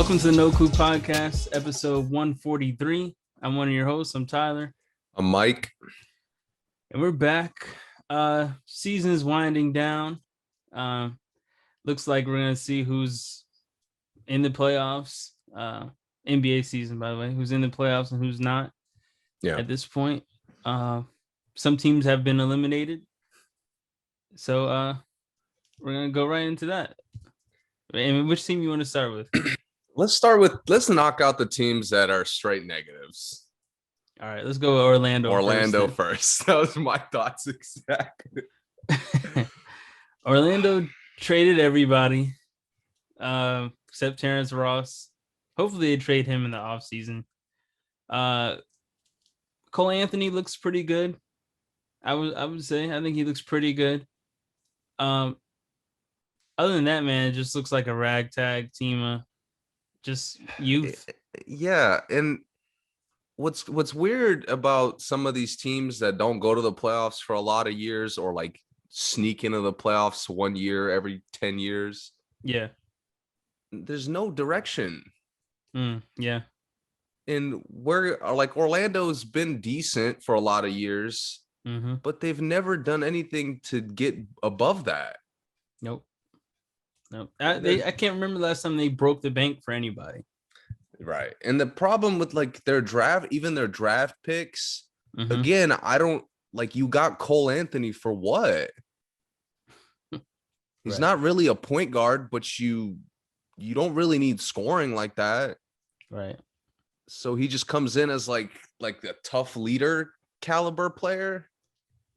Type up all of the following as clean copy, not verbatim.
Welcome to the No Clue Podcast, episode 143. I'm one of your hosts. I'm Tyler. I'm Mike. And we're back. Season's winding down. Looks like we're going to see who's in the playoffs. NBA season, by the way, who's in the playoffs and who's not at this point. Some teams have been eliminated. So we're going to go right into that. And which team you want to start with? Let's knock out the teams that are straight negatives. All right, let's go with Orlando first. That was my thoughts exactly. Orlando traded everybody except Terrence Ross. Hopefully they trade him in the offseason. Cole Anthony looks pretty good. I would say I think he looks pretty good. Other than that, man, it just looks like a ragtag team of just youth. Yeah, and what's weird about some of these teams that don't go to the playoffs for a lot of years or like sneak into the playoffs 1 year every 10 years. Yeah. There's no direction. Yeah. And we're like Orlando's been decent for a lot of years, but they've never done anything to get above that. Nope. I can't remember the last time they broke the bank for anybody. Right. And the problem with like their draft picks, again, I don't like you got Cole Anthony for what? He's not really a point guard, but you don't really need scoring like that. Right. So he just comes in as like a tough leader caliber player.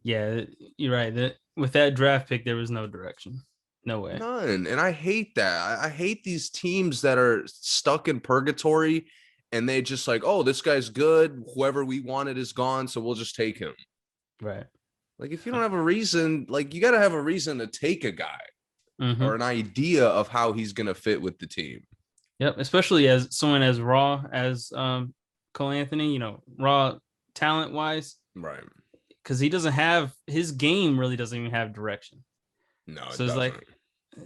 Yeah, you're right. With that draft pick, there was no direction. No way. None. And I hate that. I hate these teams that are stuck in purgatory and they just like, oh, this guy's good. Whoever we wanted is gone, so we'll just take him. Right. Like if you don't have a reason, like you got to have a reason to take a guy or an idea of how he's going to fit with the team. Yep. Especially as someone as raw as Cole Anthony, raw talent wise. Right. Because he doesn't have his game really doesn't even have direction. No, so it's like,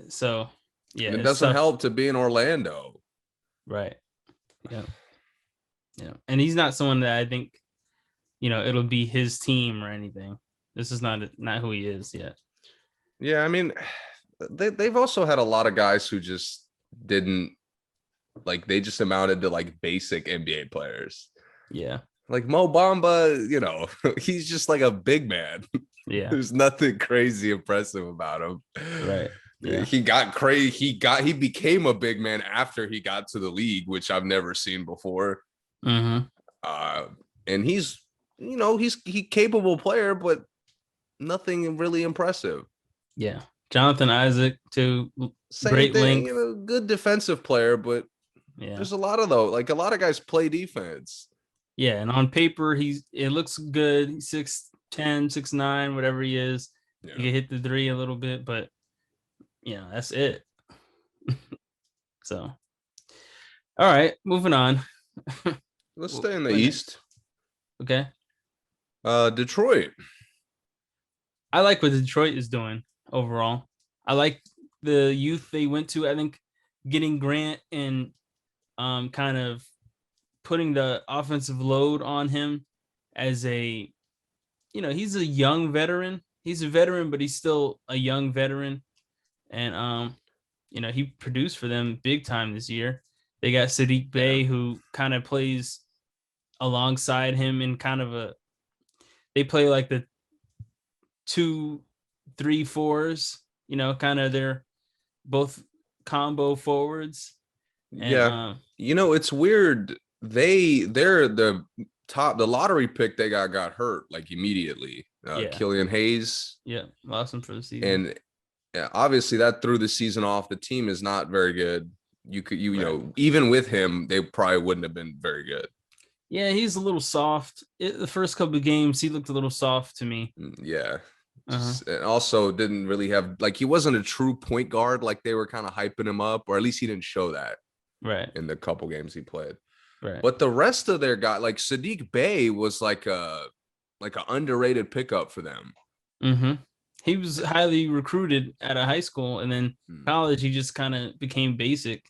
so yeah, it doesn't help to be in Orlando, right? Yeah, and he's not someone that I think, it'll be his team or anything. This is not who he is yet. Yeah, I mean, they've also had a lot of guys who just didn't like. They just amounted to like basic NBA players. Yeah, like Mo Bamba, he's just like a big man. Yeah. There's nothing crazy impressive about him. Right. Yeah. He got crazy. He became a big man after he got to the league, which I've never seen before. And he's capable player, but nothing really impressive. Yeah. Jonathan Isaac too. Same great thing, length. Good defensive player, but there's a lot of a lot of guys play defense. Yeah, and on paper it looks good. He's 6'10", 6'9", whatever he is. Yeah. He can hit the three a little bit, but that's it. So, all right, moving on. Let's stay in the East. Okay. Detroit. I like what Detroit is doing overall. I like the youth they went to. I think getting Grant and kind of putting the offensive load on him as a, he's a young veteran. He's a veteran, but he's still a young veteran. And, he produced for them big time this year. They got Sadiq Bey, who kind of plays alongside him in kind of they play like the 2, 3, 4s, kind of they're both combo forwards. And, it's weird. They're the lottery pick they got hurt like immediately. Killian Hayes. Yeah, lost him for the season. And obviously that threw the season off. The team is not very good. Even with him, they probably wouldn't have been very good. Yeah, he's a little soft. The first couple of games, he looked a little soft to me. Yeah. And also didn't really have he wasn't a true point guard like they were kind of hyping him up, or at least he didn't show that in the couple games he played. Right. But the rest of their guy, like Sadiq Bey, was like an underrated pickup for them. He was highly recruited out of high school, and then college he just kind of became basic.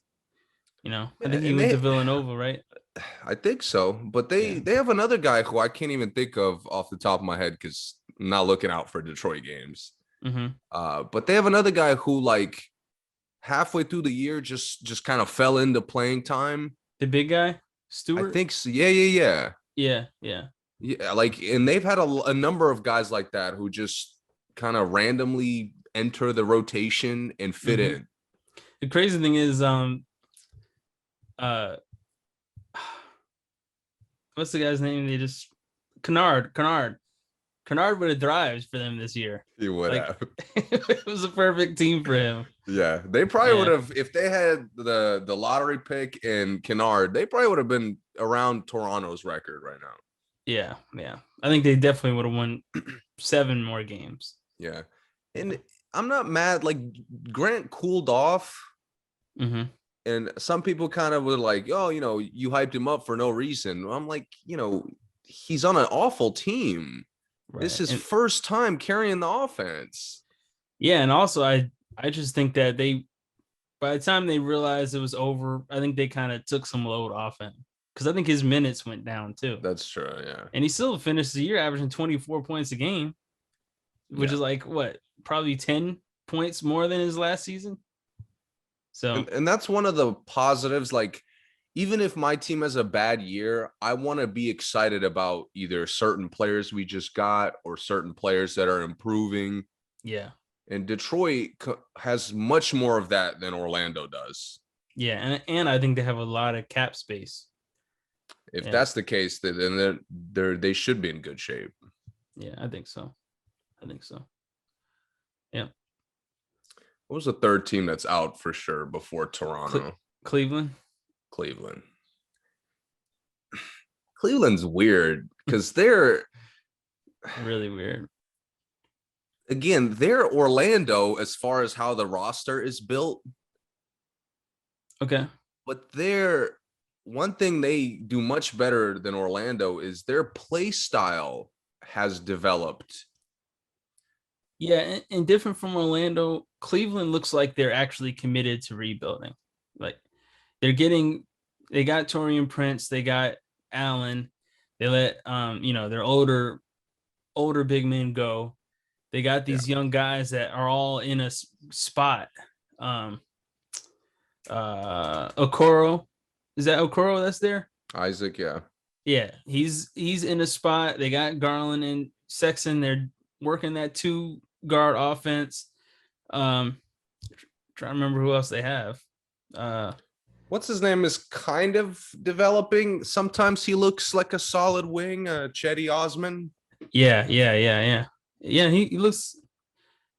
I think he went to Villanova, right? I think so, but they have another guy who I can't even think of off the top of my head because I'm not looking out for Detroit games. But they have another guy who like halfway through the year just kind of fell into playing time. The big guy, Stewart. I think so. Yeah. Like, and they've had a number of guys like that who just kind of randomly enter the rotation and fit in. The crazy thing is, what's the guy's name? They just Kennard would have thrived for them this year. He would have. It was a perfect team for him. Yeah, they probably would have, if they had the lottery pick and Kennard, they probably would have been around Toronto's record right now. Yeah. I think they definitely would have won 7 more games. Yeah, and I'm not mad. Like Grant cooled off. And some people kind of were like, oh, you hyped him up for no reason. I'm like, he's on an awful team. Right. This is his first time carrying the offense. Yeah, and also I just think that by the time they realized it was over, I think they kind of took some load off him. Because I think his minutes went down too. That's true, yeah. And he still finished the year averaging 24 points a game, which is like, probably 10 points more than his last season. So, and that's one of the positives. Like, even if my team has a bad year, I want to be excited about either certain players we just got or certain players that are improving. Yeah. And Detroit has much more of that than Orlando does. Yeah, and I think they have a lot of cap space. If that's the case, then they should be in good shape. Yeah, I think so. Yeah. What was the third team that's out for sure before Toronto? Cleveland. Cleveland's weird because they're really weird. Again, they're Orlando as far as how the roster is built. Okay. But one thing they do much better than Orlando is their play style has developed. Yeah, and different from Orlando, Cleveland looks like they're actually committed to rebuilding. Like they got Taurean Prince, they got Allen, they let their older big men go. They got these young guys that are all in a spot. Okoro, is that Okoro that's there? Isaac, yeah. Yeah, he's in a spot. They got Garland and Sexton. They're working that 2-guard offense. Trying to remember who else they have. What's his name is kind of developing. Sometimes he looks like a solid wing, Chetty Osman. Yeah. Yeah,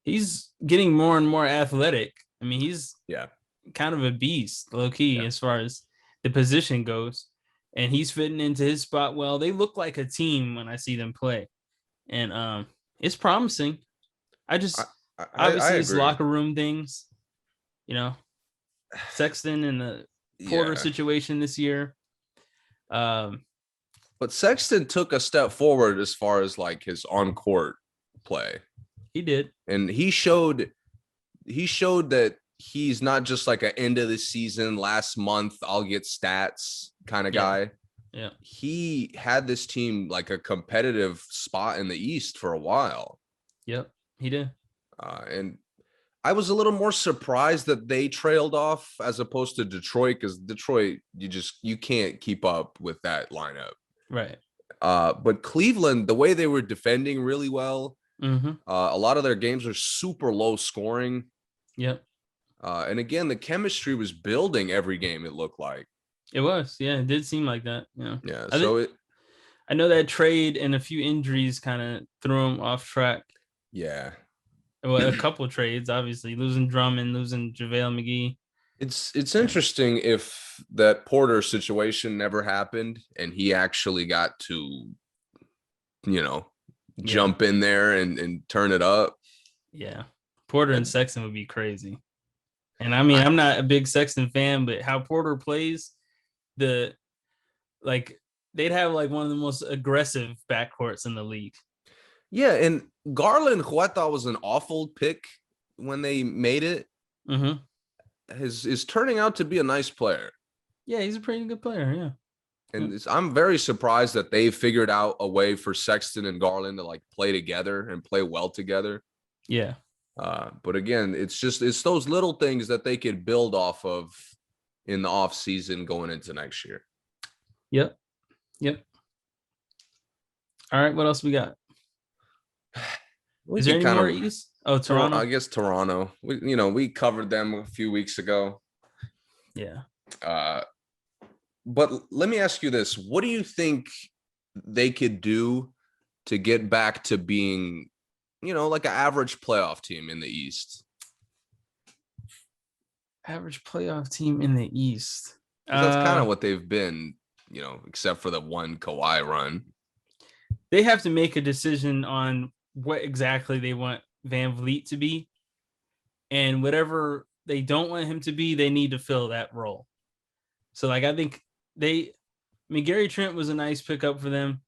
he's getting more and more athletic. I mean, he's kind of a beast, low key, as far as the position goes. And he's fitting into his spot well. They look like a team when I see them play. And it's promising. Obviously it's locker room things, Sexton and the Porter situation this year. But Sexton took a step forward as far as like his on-court play. He did. And he showed that he's not just like an end of the season, last month, I'll get stats kind of guy. Yeah. He had this team like a competitive spot in the East for a while. Yep, he did. And I was a little more surprised that they trailed off as opposed to Detroit, because Detroit, you can't keep up with that lineup. Right. But Cleveland, the way they were defending really well, a lot of their games are super low scoring. Yep. And again, the chemistry was building every game, it looked like. It was. Yeah, it did seem like that. Yeah. I know that trade and a few injuries kind of threw him off track. Yeah. Well, a couple of trades, obviously. Losing Drummond, losing JaVale McGee. It's interesting if that Porter situation never happened and he actually got to, jump in there and turn it up. Yeah. Porter and Sexton would be crazy. And I mean, I'm not a big Sexton fan, but how Porter plays, they'd have like one of the most aggressive backcourts in the league. Yeah, and Garland, who I thought was an awful pick when they made it, is turning out to be a nice player. Yeah, he's a pretty good player. Yeah. And I'm very surprised that they figured out a way for Sexton and Garland to like play together and play well together. Yeah. But again, it's those little things that they could build off of in the off season going into next year. Yep. All right, what else we got? Is there any more East? Oh, Toronto. I guess Toronto. We covered them a few weeks ago. Yeah. But let me ask you this: what do you think they could do to get back to being, like an average playoff team in the East? Average playoff team in the East. That's kind of what they've been, except for the one Kawhi run. They have to make a decision on what exactly they want Van Vliet to be. And whatever they don't want him to be, they need to fill that role. So, like, I think Gary Trent was a nice pickup for them.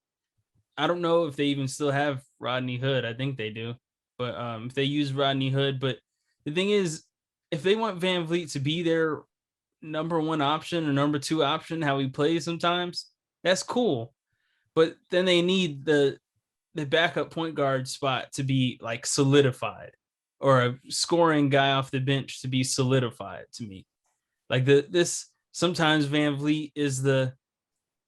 I don't know if they even still have Rodney Hood. I think they do. But if they use Rodney Hood. But the thing is, if they want Van Vliet to be their number one option or number two option, how he plays sometimes, that's cool. But then they need the backup point guard spot to be like solidified, or a scoring guy off the bench to be solidified to me. Like this sometimes Van Vliet is the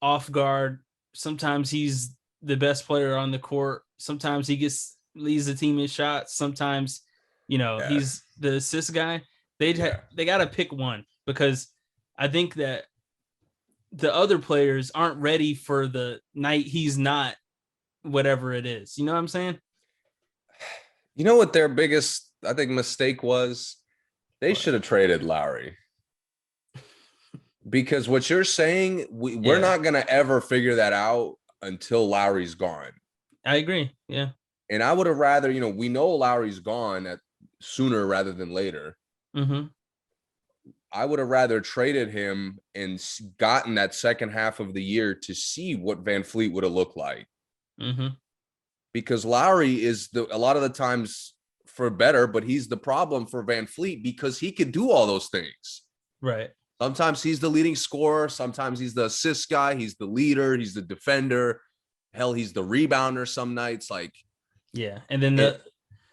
off guard. Sometimes he's the best player on the court. Sometimes he leads the team in shots. Sometimes, he's the assist guy. They got to pick one, because I think that the other players aren't ready for the night he's not whatever it is. You know what I'm saying? You know what their biggest, I think, mistake was? They should have traded Lowry. Because what you're saying, we're not going to ever figure that out until Lowry's gone. I agree. Yeah. And I would have rather, we know Lowry's gone sooner rather than later. Mm-hmm. I would have rather traded him and gotten that second half of the year to see what Van Vliet would have looked like. Mm-hmm. Because Lowry is a lot of the times for better, but he's the problem for Van Vliet because he can do all those things. Right. Sometimes he's the leading scorer. Sometimes he's the assist guy. He's the leader. He's the defender. Hell, he's the rebounder some nights. Yeah. And then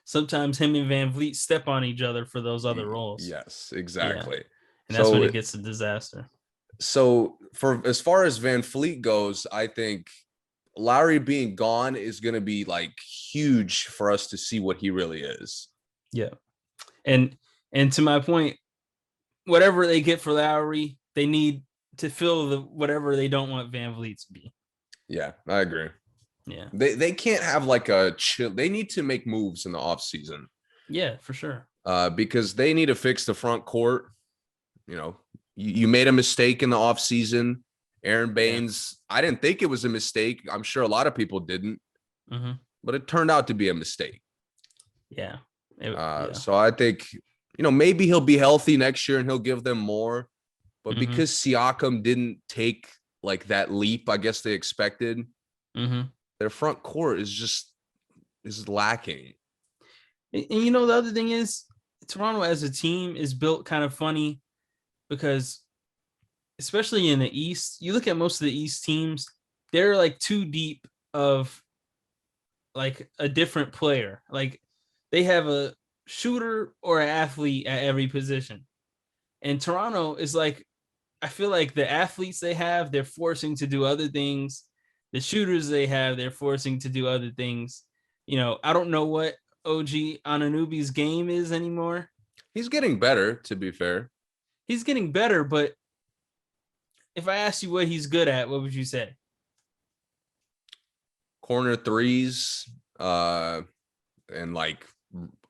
sometimes him and Van Vliet step on each other for those other roles. Yes, exactly. Yeah. And that's when it gets a disaster. So as far as Van Vliet goes, I think Lowry being gone is going to be huge for us to see what he really is. Yeah. And to my point, whatever they get for Lowry, they need to fill whatever they don't want Van Vliet to be. Yeah, I agree. Yeah. They can't have a chill. They need to make moves in the offseason. Yeah, for sure. Because they need to fix the front court. You made a mistake in the offseason. Aaron Baines, yeah. I didn't think it was a mistake. I'm sure a lot of people didn't. Mm-hmm. But it turned out to be a mistake. Yeah. So I think, maybe he'll be healthy next year and he'll give them more. But because Siakam didn't take that leap, I guess they expected, their front court is lacking. And the other thing is, Toronto as a team is built kind of funny, because especially in the East, you look at most of the East teams, they're too deep of a different player. They have a shooter or an athlete at every position. And Toronto is I feel like the athletes they have, they're forcing to do other things. The shooters they have, they're forcing to do other things. I don't know what OG Anunoby's game is anymore. He's getting better, to be fair. He's getting better, but if I asked you what he's good at, what would you say? Corner threes, and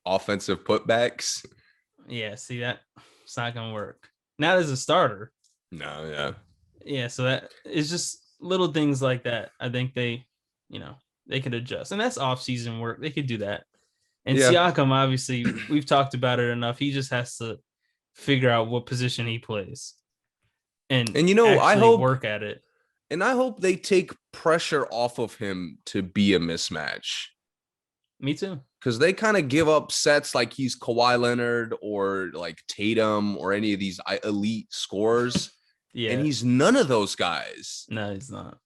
offensive putbacks. Yeah, see, that it's not gonna work. Not as a starter. No, yeah. Yeah, so that it's just little things like that. I think they could adjust. And that's off-season work. They could do that. And Siakam, obviously, we've talked about it enough. He just has to figure out what position he plays. And I hope work at it. And I hope they take pressure off of him to be a mismatch. Me too. Because they kind of give up sets like he's Kawhi Leonard or Tatum or any of these elite scorers. Yeah. And he's none of those guys. No, he's not.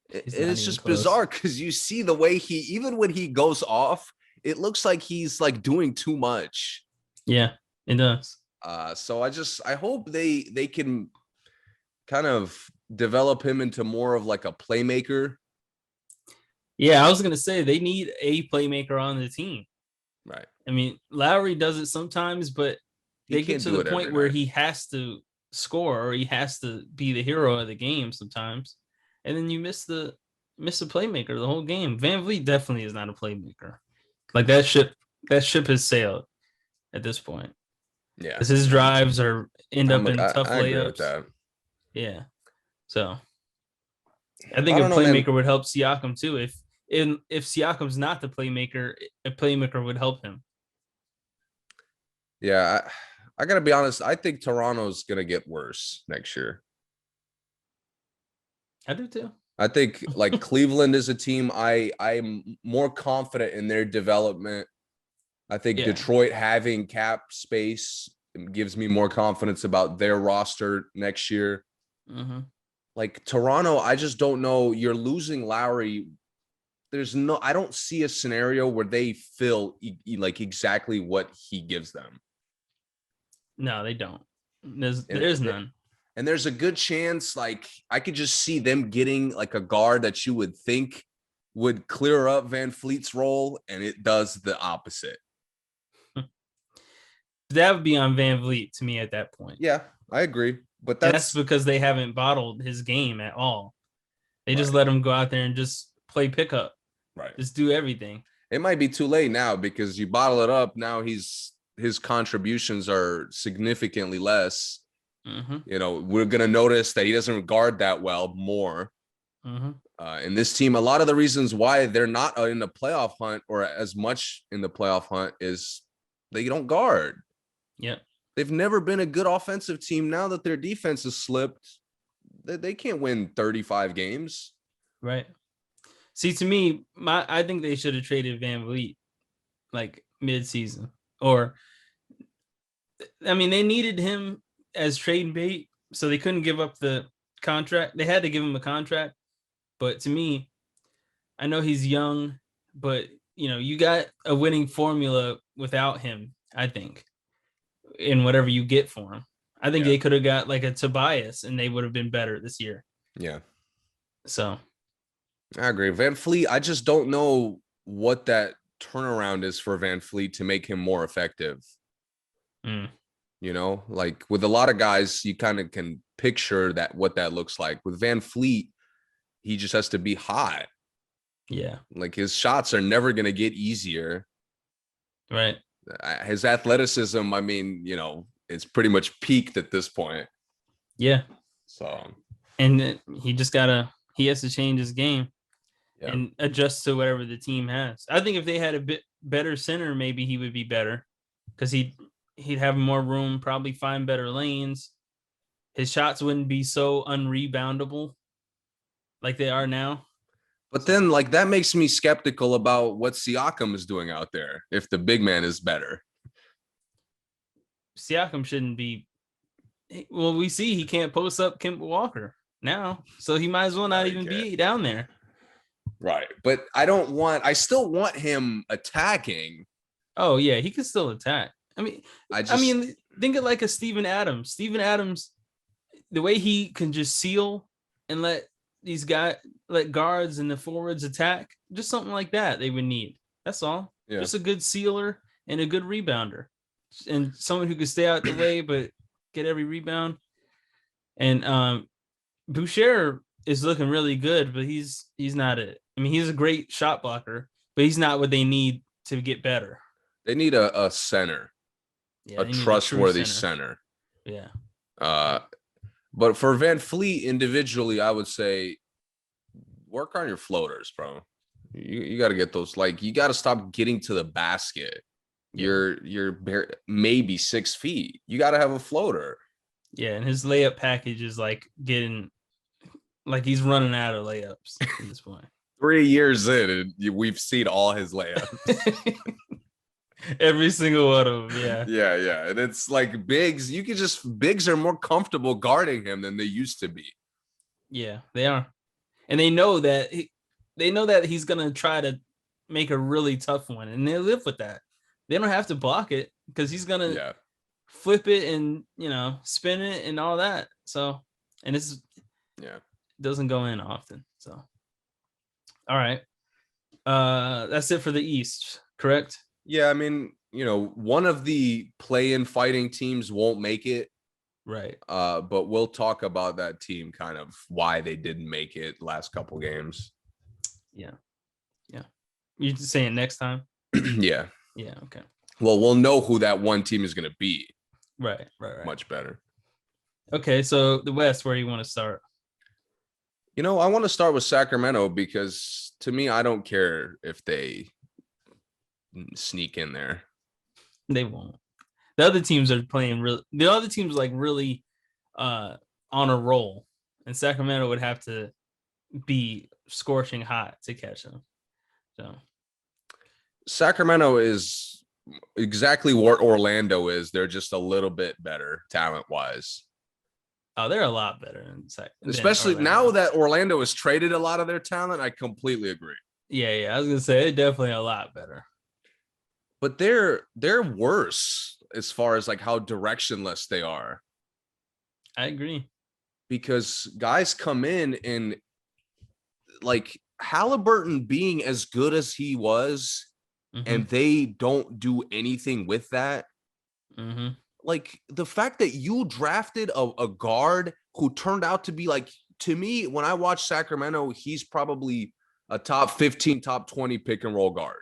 It's just bizarre because you see the way even when he goes off, it looks like he's like doing too much. Yeah, it does. So I hope they can kind of develop him into more of like a playmaker. Yeah, I was gonna say they need a playmaker on the team. Right. I mean, Lowry does it sometimes, but they get to the point where he has to score or he has to be the hero of the game sometimes, and then you miss the playmaker the whole game. VanVleet definitely is not a playmaker. Like that ship has sailed at this point. Yeah, because his drives end up in tough I layups. agree with that. Yeah, so I think a playmaker would help Siakam too. If Siakam's not the playmaker, a playmaker would help him. Yeah, I gotta be honest. I think Toronto's gonna get worse next year. I do too. I think like Cleveland is a team I'm more confident in their development. I think Detroit having cap space gives me more confidence about their roster next year. Mm-hmm. Like Toronto, I just don't know. You're losing Lowry. I don't see a scenario where they fill like exactly what he gives them. No, they don't. There's none. And there's a good chance, like, I could just see them getting like a guard that you would think would clear up VanVleet's role, and it does the opposite. That would be on VanVleet to me at that point. Yeah, I agree. But that's because they haven't bottled his game at all. They just let him go out there and just play pickup. Right. Just do everything. It might be too late now because you bottle it up. Now his contributions are significantly less. Mm-hmm. You know, we're going to notice that he doesn't guard that well more. Mm-hmm. And this team, a lot of the reasons why they're not in the playoff hunt or as much in the playoff hunt is they don't guard. Yep. They've never been a good offensive team. Now that their defense has slipped, they can't win 35 games. Right. See, to me, I think they should have traded VanVleet like mid-season. Or, I mean, they needed him as trade bait, so they couldn't give up the contract. They had to give him a contract. But to me, I know he's young, but, you know, you got a winning formula without him, I think, in whatever you get for him. I think they could have got like a Tobias and they would have been better this year. Yeah. So I agree. VanVleet, I just don't know what that turnaround is for VanVleet to make him more effective. You know, like with a lot of guys, you kind of can picture what that looks like. With VanVleet, he just has to be hot. Yeah. Like his shots are never going to get easier. Right. His athleticism, I mean, you know, it's pretty much peaked at this point. Yeah. So, and he has to change his game and adjust to whatever the team has. I think if they had a bit better center, maybe he would be better because he'd have more room, probably find better lanes. His shots wouldn't be so unreboundable like they are now. But then, like, that makes me skeptical about what Siakam is doing out there if the big man is better. Siakam shouldn't be. Well, we see he can't post up Kemba Walker now, so he might as well not even be down there. Right. But I still want him attacking. Oh, yeah, he can still attack. I mean, think of like a Steven Adams. Steven Adams, the way he can just seal and let guards and the forwards attack, just something like that they would need. That's all. Yeah. Just a good sealer and a good rebounder and someone who could stay out the way but get every rebound. And Boucher is looking really good, but he's not it. I mean, he's a great shot blocker, but he's not what they need to get better. They need a center. Yeah, a trustworthy center. Yeah. But for VanVleet individually, I would say work on your floaters, bro. You got to get those. Like, you got to stop getting to the basket. You're maybe 6 feet. You got to have a floater. Yeah, and his layup package is like getting like he's running out of layups at this point. 3 years in, and we've seen all his layups. Every single one of them. Yeah. Yeah. And it's like bigs. Bigs are more comfortable guarding him than they used to be. Yeah, they are. And they know that he's gonna try to make a really tough one, and they live with that. They don't have to block it because he's gonna flip it and spin it and all that. So, and it's doesn't go in often. So, all right, that's it for the East, correct? Yeah, I mean, one of the play-in fighting teams won't make it. Right. But we'll talk about that team, kind of why they didn't make it last couple games. Yeah. You just saying next time? Yeah. Okay. Well, we'll know who that one team is going to be. Right. Much better. Okay, so the West, where do you want to start? I want to start with Sacramento because to me, I don't care if they sneak in there. They won't. The other teams are playing really. The other teams really on a roll, and Sacramento would have to be scorching hot to catch them. So Sacramento is exactly what Orlando is. They're just a little bit better talent-wise. Oh, they're a lot better especially now that Orlando has traded a lot of their talent. I completely agree. Yeah. I was gonna say they're definitely a lot better. But they're worse as far as how directionless they are. I agree. Because guys come in and Halliburton being as good as he was, and they don't do anything with that. The fact that you drafted a guard who turned out to be to me, when I watch Sacramento, he's probably a top 15, top 20 pick and roll guard.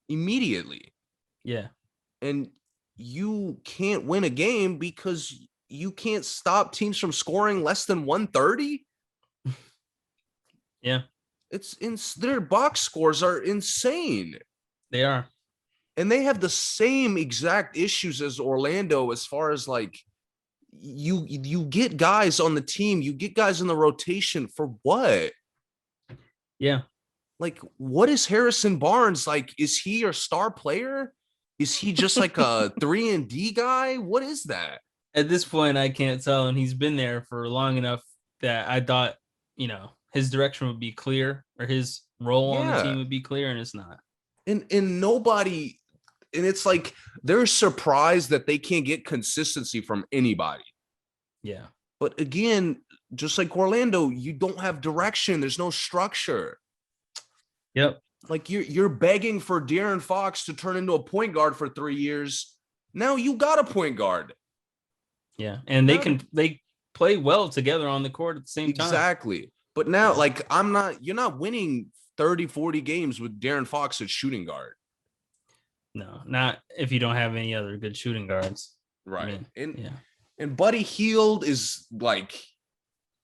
Immediately. Yeah. And you can't win a game because you can't stop teams from scoring less than 130. Yeah. Their box scores are insane. They are. And they have the same exact issues as Orlando as far as you get guys on the team, you get guys in the rotation for what? Yeah. What is Harrison Barnes like? Is he your star player? Is he just like a 3-and-D guy? What is that? At this point, I can't tell, and he's been there for long enough that I thought, his direction would be clear, or his role on the team would be clear, and it's not. And nobody, and it's they're surprised that they can't get consistency from anybody. Yeah. But again, just like Orlando, you don't have direction. There's no structure. Yep. You're begging for De'Aaron Fox to turn into a point guard for 3 years. Now you got a point guard. Yeah. And they play well together on the court at the same time. Exactly. But now, you're not winning 30, 40 games with De'Aaron Fox at shooting guard. No, not if you don't have any other good shooting guards. Right. And Buddy Hield is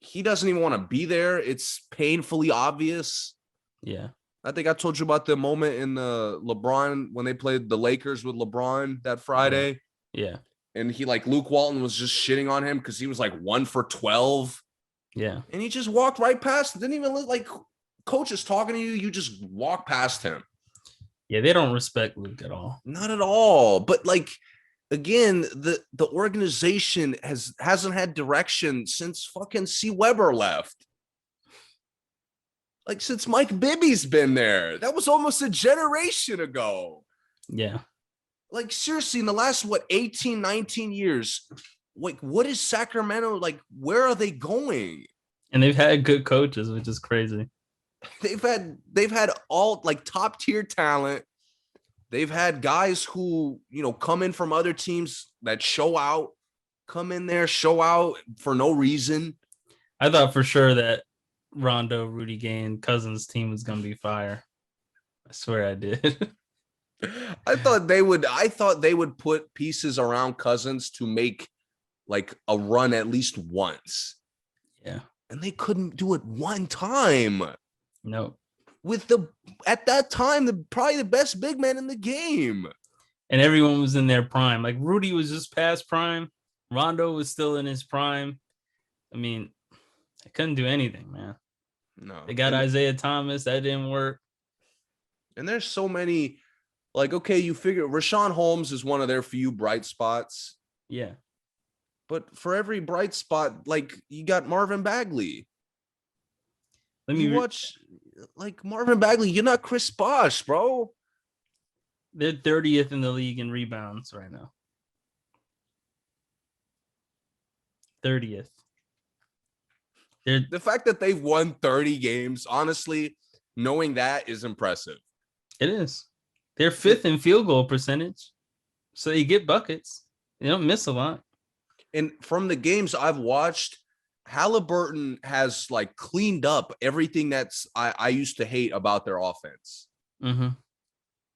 he doesn't even want to be there. It's painfully obvious. Yeah. I think I told you about the moment in the LeBron when they played the Lakers with LeBron that Friday. Yeah. And Luke Walton was just shitting on him because he was 1 for 12. Yeah. And he just walked right past. Didn't even look like coach is talking to you. You just walk past him. Yeah, they don't respect Luke at all. Not at all. But again, the organization hasn't had direction since fucking C. Weber left. Since Mike Bibby's been there. That was almost a generation ago. Yeah. Seriously, in the last 18, 19 years, what is Sacramento where are they going? And they've had good coaches, which is crazy. They've had all top tier talent. They've had guys who, come in from other teams that come in there, show out for no reason. I thought for sure that Rondo, Rudy Gay, and Cousins team was going to be fire. I swear I did. I thought they would put pieces around Cousins to make a run at least once. Yeah. And they couldn't do it one time. No. With at that time, probably the best big man in the game. And everyone was in their prime. Rudy was just past prime. Rondo was still in his prime. I mean, I couldn't do anything, man. No. They got Isaiah Thomas. That didn't work. And there's so many Like, okay, you figure Rashawn Holmes is one of their few bright spots. Yeah. But for every bright spot, like, you got Marvin Bagley. You watch, like, Marvin Bagley, you're not Chris Bosh, bro. They're 30th in the league in rebounds right now. 30th. The fact that they've won 30 games, honestly, knowing that is impressive. It is. They're 5th in field goal percentage. So they get buckets. They don't miss a lot. And from the games I've watched, Halliburton has like cleaned up everything that's I used to hate about their offense. Mm-hmm.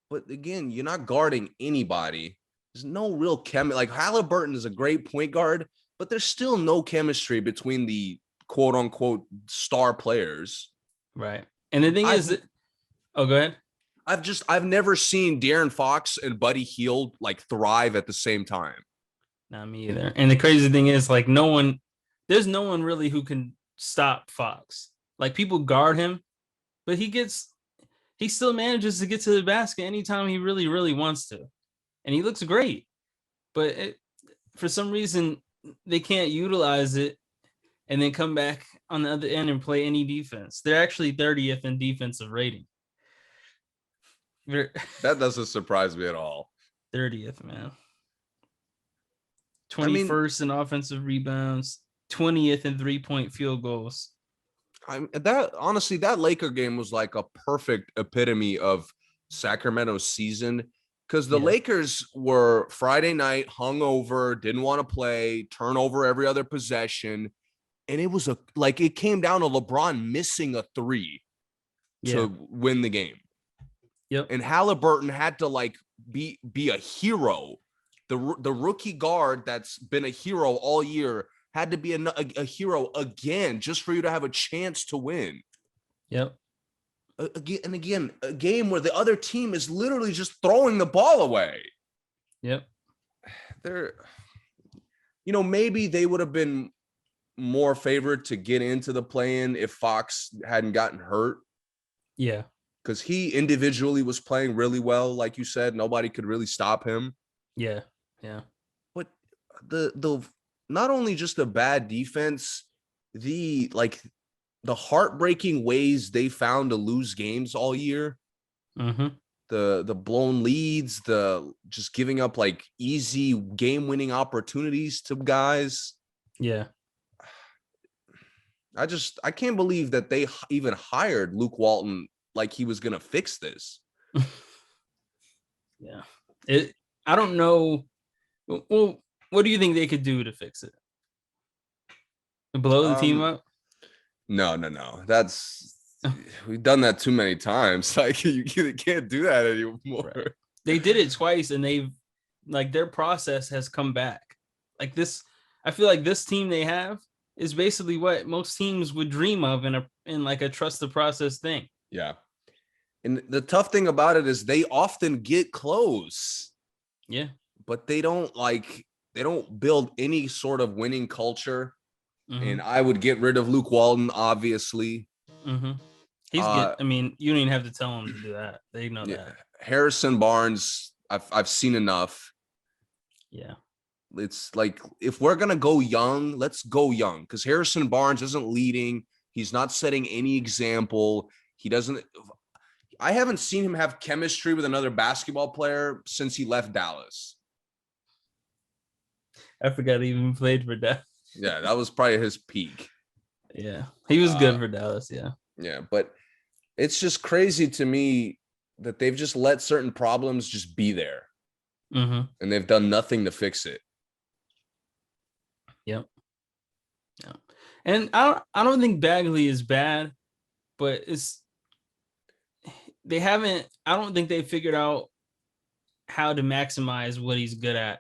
But again, you're not guarding anybody. There's no real like Halliburton is a great point guard, but there's still no chemistry between the quote unquote star players. Right. And the thing is, go ahead. I've never seen De'Aaron Fox and Buddy Hield like thrive at the same time. Not me either. And the crazy thing is, like, there's no one really who can stop Fox. Like, people guard him, but he still manages to get to the basket anytime he really, really wants to. And he looks great. But for some reason, they can't utilize it and then come back on the other end and play any defense. They're actually 30th in defensive rating. That doesn't surprise me at all. 30th, man. 21st in offensive rebounds, 20th in 3-point field goals. That Laker game was like a perfect epitome of Sacramento's season, because the Lakers were Friday night hungover, didn't want to play, turnover every other possession, and it was it came down to LeBron missing a three to win the game. Yep. And Halliburton had to like be a hero. The rookie guard that's been a hero all year had to be a hero again just for you to have a chance to win. Yep. Again, a game where the other team is literally just throwing the ball away. Yep. Maybe they would have been more favored to get into the play-in if Fox hadn't gotten hurt. Yeah. Because he individually was playing really well. Like you said, nobody could really stop him. Yeah. Yeah. But the not only just the bad defense, the heartbreaking ways they found to lose games all year. Mm-hmm. The blown leads, the just giving up like easy game-winning opportunities to guys. Yeah. I can't believe that they even hired Luke Walton like he was gonna fix this. Yeah. I don't know. Well, what do you think they could do to fix it? Blow the team up? No. We've done that too many times. Like, you can't do that anymore. Right. They did it twice, and their process has come back. Like this, I feel like this team they have is basically what most teams would dream of in like a trust the process thing. Yeah. And the tough thing about it is they often get close. Yeah. But they don't build any sort of winning culture. Mm-hmm. And I would get rid of Luke Walton, obviously. Mm-hmm. You don't even have to tell them to do that. They know that. Harrison Barnes, I've seen enough. Yeah. It's like, if we're going to go young, let's go young. Because Harrison Barnes isn't leading. He's not setting any example. I haven't seen him have chemistry with another basketball player since he left Dallas. I forgot he even played for Dallas. Yeah, that was probably his peak. Yeah, he was good for Dallas, yeah. Yeah, but it's just crazy to me that they've just let certain problems just be there. Mm-hmm. And they've done nothing to fix it. Yep. Yeah. And I don't think Bagley is bad, but I don't think they figured out how to maximize what he's good at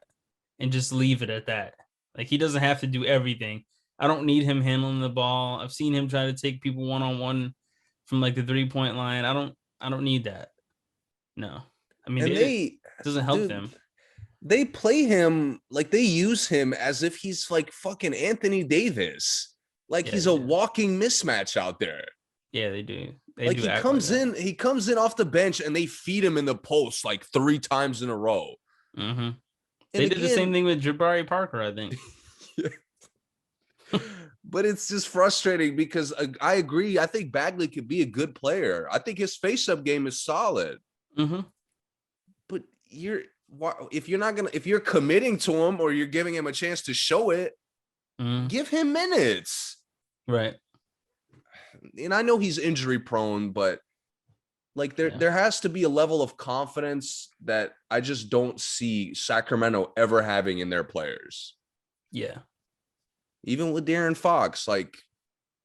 and just leave it at that. Like, he doesn't have to do everything. I don't need him handling the ball. I've seen him try to take people one-on-one from like the 3-point line. I don't need that. No. I mean, it doesn't help them. They play him like they use him as if he's like fucking Anthony Davis. Like, he's a walking mismatch out there. Yeah, they do. They Like do he act comes like in, off the bench and they feed him in the post like 3 times in a row. Mm-hmm. And They did the same again, thing with Jabari Parker, I think. but it's just frustrating because I agree. I think Bagley could be a good player. I think his face-up game is solid. Mm-hmm. But if you're committing to him or you're giving him a chance to show it, give him minutes. Right. And I know he's injury prone, but like there has to be a level of confidence that I just don't see Sacramento ever having in their players. Yeah. Even with De'Aaron Fox, like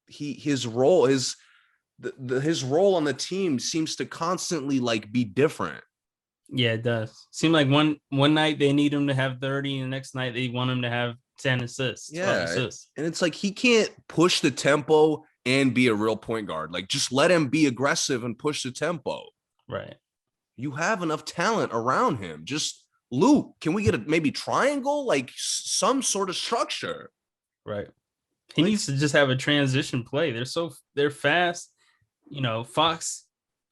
his role on the team seems to constantly like be different. Yeah, it does. Seem like one night they need him to have 30, and the next night they want him to have 10 assists. Yeah. Assists. And it's like he can't push the tempo and be a real point guard. Like just let him be aggressive and push the tempo. Right. You have enough talent around him. Just Luke, can we get a maybe triangle? Like some sort of structure. Right. He needs to just have a transition play. They're fast. You know, Fox,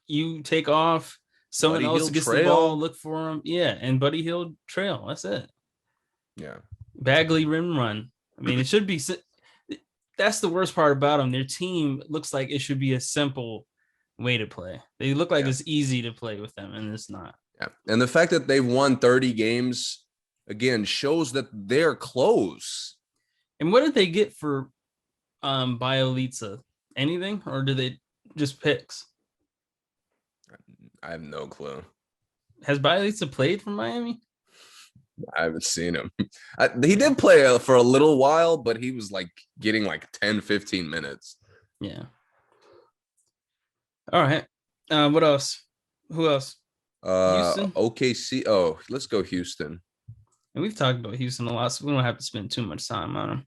you take off. Someone else gets the ball, look for him. Yeah, and Buddy Hield trail. That's it. Yeah. Bagley rim run. I mean, it should be. That's the worst part about them. Their team looks like it should be a simple way to play. They look like it's easy to play with them, and it's not. Yeah. And the fact that they've won 30 games, again, shows that they're close. And what did they get for Bielitsa? Anything? Or do they just picks? I have no clue. Has Bielitsa played for Miami? I haven't seen him. He did play for a little while, but he was like getting like 10, 15 minutes. Yeah. All right. What else? Who else? Houston? OKC. Oh, let's go Houston. And we've talked about Houston a lot, so we don't have to spend too much time on them.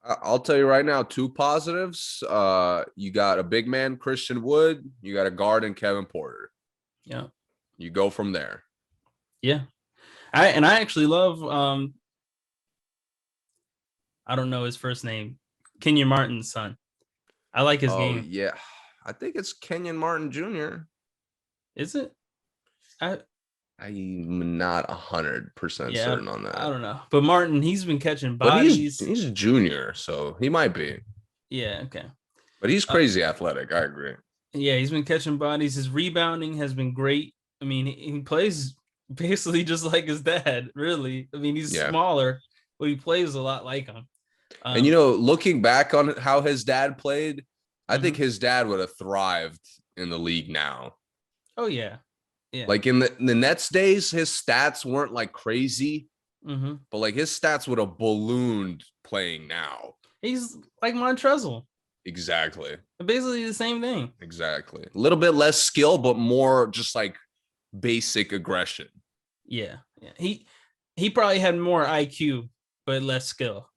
I'll tell you right now, 2 positives. You got a big man, Christian Wood. You got a guard in Kevin Porter. Yeah. You go from there. Yeah. I actually love I don't know his first name, Kenyon Martin's son. I like his game. Yeah. I think it's Kenyon Martin Jr. Is it? I'm not 100% certain on that. I don't know. But Martin, he's been catching bodies. But he's a junior, so he might be. Yeah, okay. But he's crazy athletic. I agree. Yeah, he's been catching bodies. His rebounding has been great. I mean, he plays basically just like his dad, really. I mean, he's smaller, but he plays a lot like him. And, looking back on how his dad played, I think his dad would have thrived in the league now. Oh, yeah. Yeah. Like in the Nets days, his stats weren't like crazy, but like his stats would have ballooned playing now. He's like Montrezl. Exactly. Basically the same thing. Exactly. A little bit less skill, but more just like basic aggression. Yeah. Yeah. He probably had more IQ, but less skill.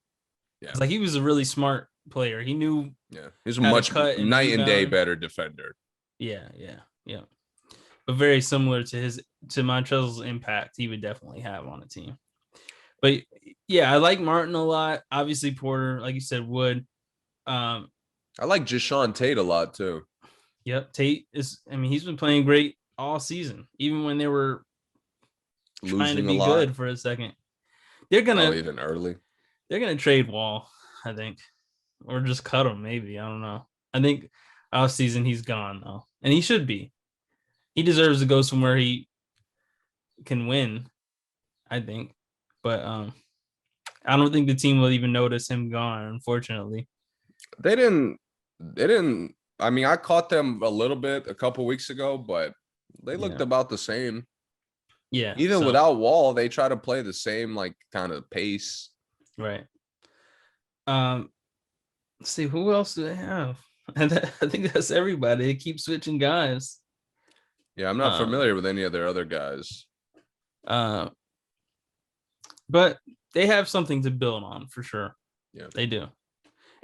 Yeah. It's like he was a really smart player. He knew. Yeah. He was a much night and day better defender. Yeah. But very similar to Montrezl's impact he would definitely have on a team. But yeah, I like Martin a lot. Obviously Porter, like you said, Wood. I like Jashawn Tate a lot too. Yep. Tate he's been playing great all season, even when they were trying to be good for a second. They're gonna even early. They're gonna trade Wall, I think. Or just cut him, maybe. I don't know. I think off season he's gone though. And he should be. He deserves to go somewhere he can win, I think. But I don't think the team will even notice him gone, unfortunately. They didn't. I mean, I caught them a little bit a couple weeks ago, but they looked about the same. Yeah. Even without Wall, they try to play the same like kind of pace. Right. Let's see, who else do they have? And I think that's everybody. They keep switching guys. Yeah, I'm not familiar with any of their other guys. But they have something to build on for sure. Yeah, they do.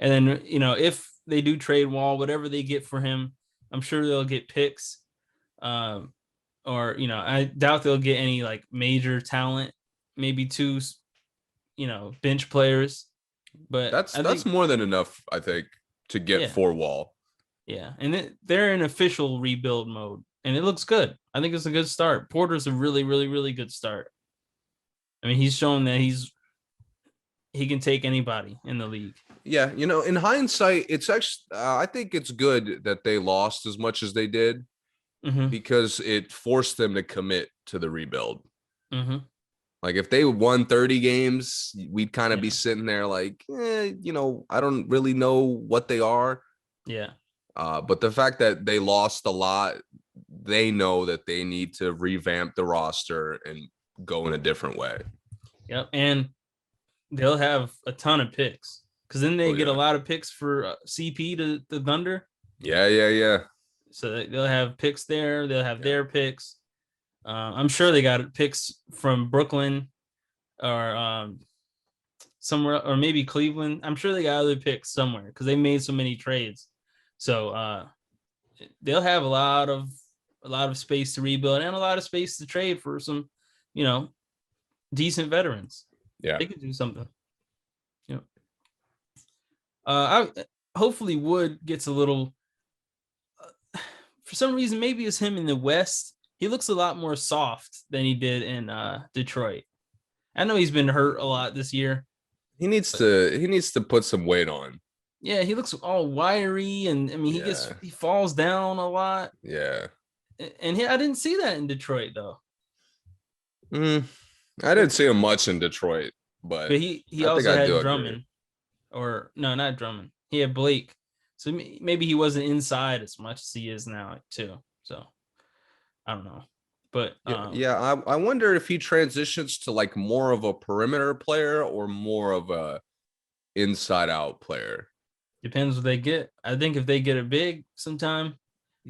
And then, if they do trade Wall, whatever they get for him, I'm sure they'll get picks. Or, I doubt they'll get any like major talent, maybe 2, bench players. But that's more than enough, I think, to get for Wall. Yeah, and they're in official rebuild mode, and it looks good. I think it's a good start. Porter's a really, really, really good start. I mean, he's shown that he can take anybody in the league. Yeah, in hindsight, it's actually I think it's good that they lost as much as they did because it forced them to commit to the rebuild. Like if they won 30 games, we'd kind of be sitting there like, I don't really know what they are. Yeah. But the fact that they lost a lot, they know that they need to revamp the roster and go in a different way. Yep. And they'll have a ton of picks because then they get a lot of picks for CP to the Thunder. Yeah. So they'll have picks there. They'll have their picks. I'm sure they got picks from Brooklyn or somewhere, or maybe Cleveland. I'm sure they got other picks somewhere because they made so many trades. So they'll have a lot of space to rebuild and a lot of space to trade for some, decent veterans. Yeah, they could do something. I hopefully Wood gets a little. For some reason, maybe it's him in the West. He looks a lot more soft than he did in Detroit. I know he's been hurt a lot this year. He needs to put some weight on. Yeah, he looks all wiry, and I mean, he falls down a lot. Yeah, and I didn't see that in Detroit though. I didn't see him much in Detroit, but he also had Drummond, or no, not Drummond. He had Blake, so maybe he wasn't inside as much as he is now too. So I don't know, but I wonder if he transitions to like more of a perimeter player or more of a inside out player. Depends what they get. I think if they get a big sometime,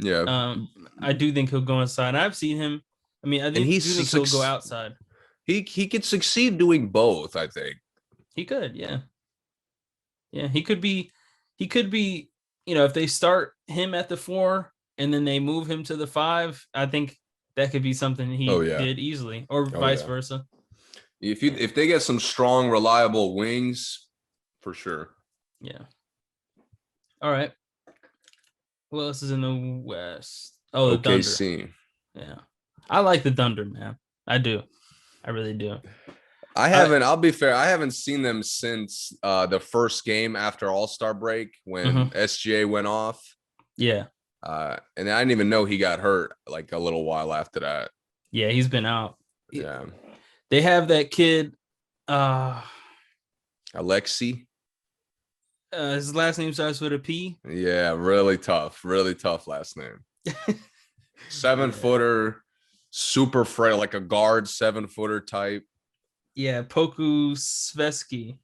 I do think he'll go inside. I've seen him. I mean, I think he'll go outside. He could succeed doing both. I think he could. Yeah, he could be. If they start him at the 4 and then they move him to the 5, I think that could be something he did easily, or vice versa. If they get some strong, reliable wings, for sure. Yeah. All right. Who else is in the West? Oh, the Thunder. Yeah. I like the Thunder, man. I do. I really do. I'll be fair. I haven't seen them since the first game after All-Star break when SGA went off. Yeah. And I didn't even know he got hurt like a little while after that. Yeah, he's been out. Yeah. They have that kid, Alexi. His last name starts with a P. Yeah, really tough last name. 7-footer, super frail, like a guard 7-footer type. Yeah, Poku Sveski,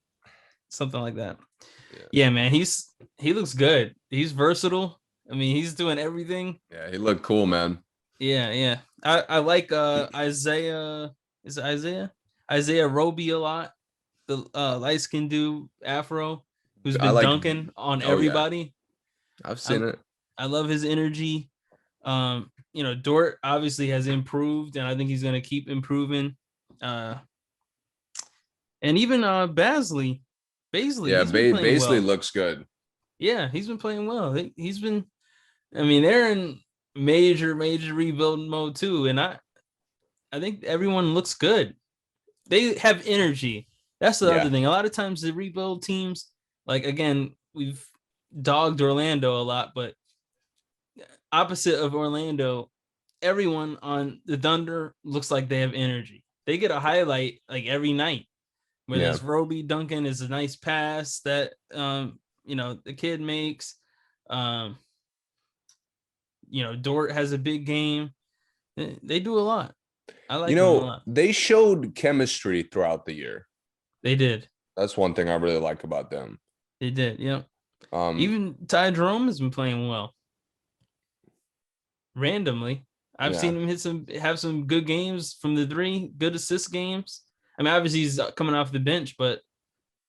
something like that. Yeah, man, he looks good. He's versatile. I mean, he's doing everything. Yeah, he looked cool, man. Yeah. I like Isaiah. Is it Isaiah? Isaiah Roby a lot. The light-skinned dude, Afro, who's been dunking on everybody. Yeah. I've seen it. I love his energy. Dort obviously has improved, and I think he's going to keep improving. And even Baisley. Yeah, Baisley looks good. Yeah, he's been playing well. He's been. I mean, they're in major rebuilding mode too, and I think everyone looks good. They have energy. That's the other thing. A lot of times the rebuild teams, like, again, we've dogged Orlando a lot, but opposite of Orlando, everyone on the Thunder looks like they have energy. They get a highlight like every night. Whether it's Roby Duncan is a nice pass that the kid makes. Dort has a big game. They do a lot. I like them a lot. They showed chemistry throughout the year. They did. That's one thing I really like about them. They did, yeah. Even Ty Jerome has been playing well. Randomly, I've seen him have some good games from the 3, good assist games. I mean, obviously he's coming off the bench, but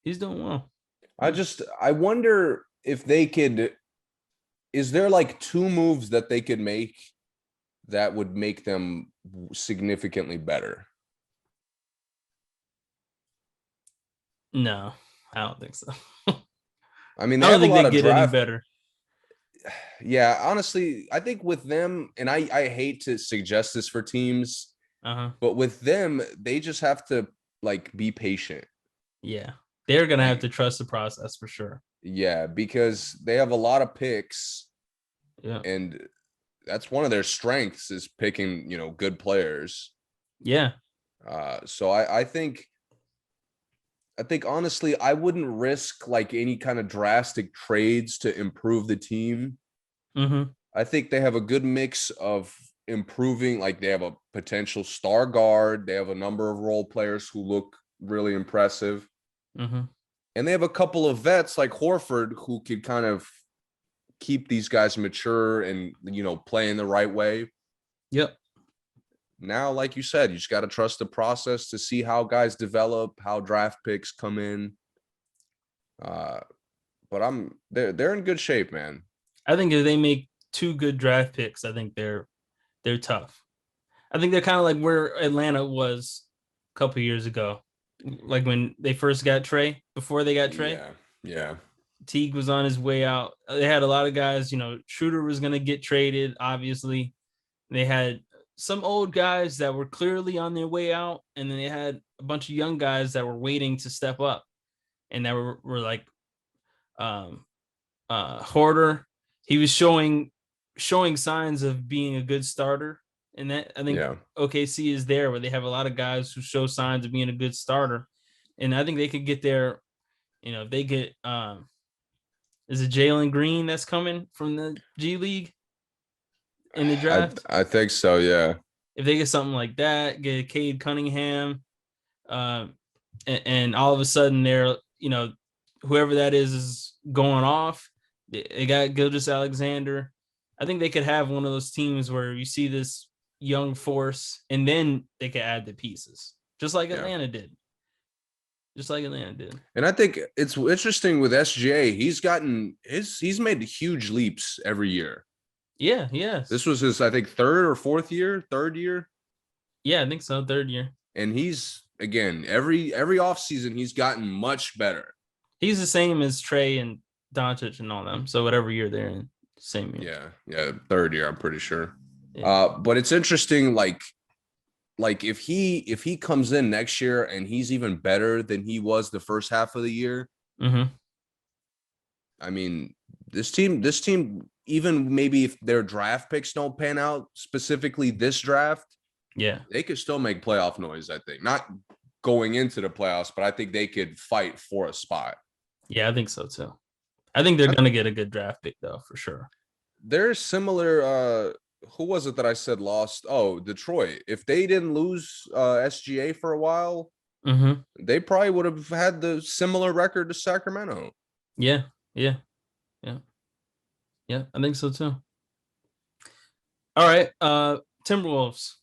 he's doing well. I wonder if they could. Is there like 2 moves that they could make that would make them significantly better? No, I don't think so. I mean, I don't think they get any better. Yeah, honestly, I think with them, and I hate to suggest this for teams, but with them, they just have to like be patient. Yeah, they're gonna have Like, to trust the process for sure. yeah, because they have a lot of picks, Yeah, and that's one of their strengths is picking, good players. yeah. So I think honestly, I wouldn't risk like any kind of drastic trades to improve the team. Mm-hmm. I think they have a good mix of improving, like they have a potential star guard, they have a number of role players who look really impressive, Mm-hmm. and they have a couple of vets like Horford who could kind of keep these guys mature and play in the right way. Yep. Now, like you said, you just got to trust the process to see how guys develop, how draft picks come in. Uh, but they're in good shape, man. I think if they make two good draft picks, I think they're tough. I think they're kind of like where Atlanta was a couple years ago, like when they first got Trey. Before they got Trey, Yeah, yeah, Teague was on his way out. They had a lot of guys. Schroeder was going to get traded. Obviously, they had some old guys that were clearly on their way out, and then they had a bunch of young guys that were waiting to step up, and that were like um, Hoarder. He was showing signs of being a good starter, and that I think yeah. OKC is there where they have a lot of guys who show signs of being a good starter, and I think they could get there. If they get is it Jalen Green that's coming from the G League in the I draft? I think so. Yeah, If they get something like that, get Cade Cunningham, um, and all of a sudden they're whoever that is going off. They got Gilgeous-Alexander. I think they could have one of those teams where you see this young force, and then they could add the pieces, just like yeah. Atlanta did. Just like Atlanta did. And I think it's interesting with SGA. He's made huge leaps every year. Yeah, yes. This was his, I think, third year, Yeah, I think so. Third year. and he's again every offseason he's gotten much better. He's the same as Trey and Doncic and all them. So whatever year they're in, same year. Yeah, yeah, third year, I'm pretty sure. Yeah. But it's interesting, like if he comes in next year and he's even better than he was the first half of the year. Mm-hmm. I mean, this team, even maybe if their draft picks don't pan out, specifically this draft, Yeah. they could still make playoff noise, I think. Not going into the playoffs, but I think they could fight for a spot. Yeah, I think so too. I think they're gonna get a good draft pick though, for sure. They're similar. Who was it that I said lost? Oh, Detroit. If they didn't lose SGA for a while, Mm-hmm. they probably would have had the similar record to Sacramento. Yeah, yeah, yeah, yeah. I think so too. All right. Timberwolves.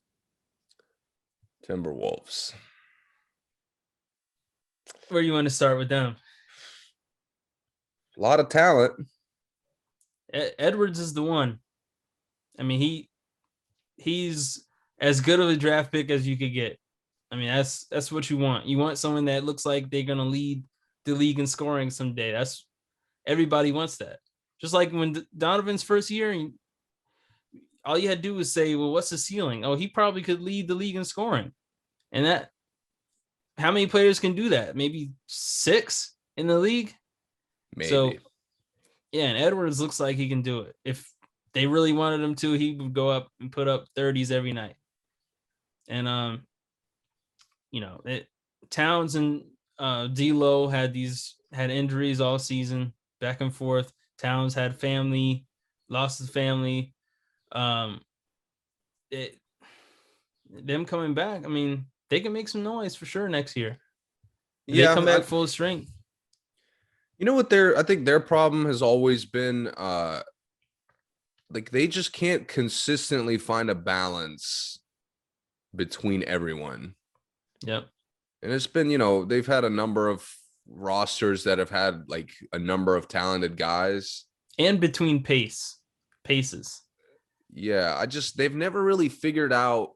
Timberwolves. Where you want to start with them? A lot of talent. Edwards is the one. I mean, he's as good of a draft pick as you could get. I mean, that's what you want. You want someone that looks like they're gonna lead the league in scoring someday. That's everybody wants that. Just like when Donovan's first year, and all you had to do was say, "Well, what's the ceiling?" Oh, he probably could lead the league in scoring, and that how many players can do that? Maybe 6 in the league. Maybe. So yeah, and Edwards looks like he can do it. If they really wanted him to, he would go up and put up 30s every night. And Towns and D'Lo had injuries all season, back and forth. Towns had family, lost his family. Um, them coming back, I mean, they can make some noise for sure next year. They come back full strength. You know what I think their problem has always been like they just can't consistently find a balance between everyone. Yep. And it's been, they've had a number of rosters that have had like a number of talented guys. And between paces. Yeah, they've never really figured out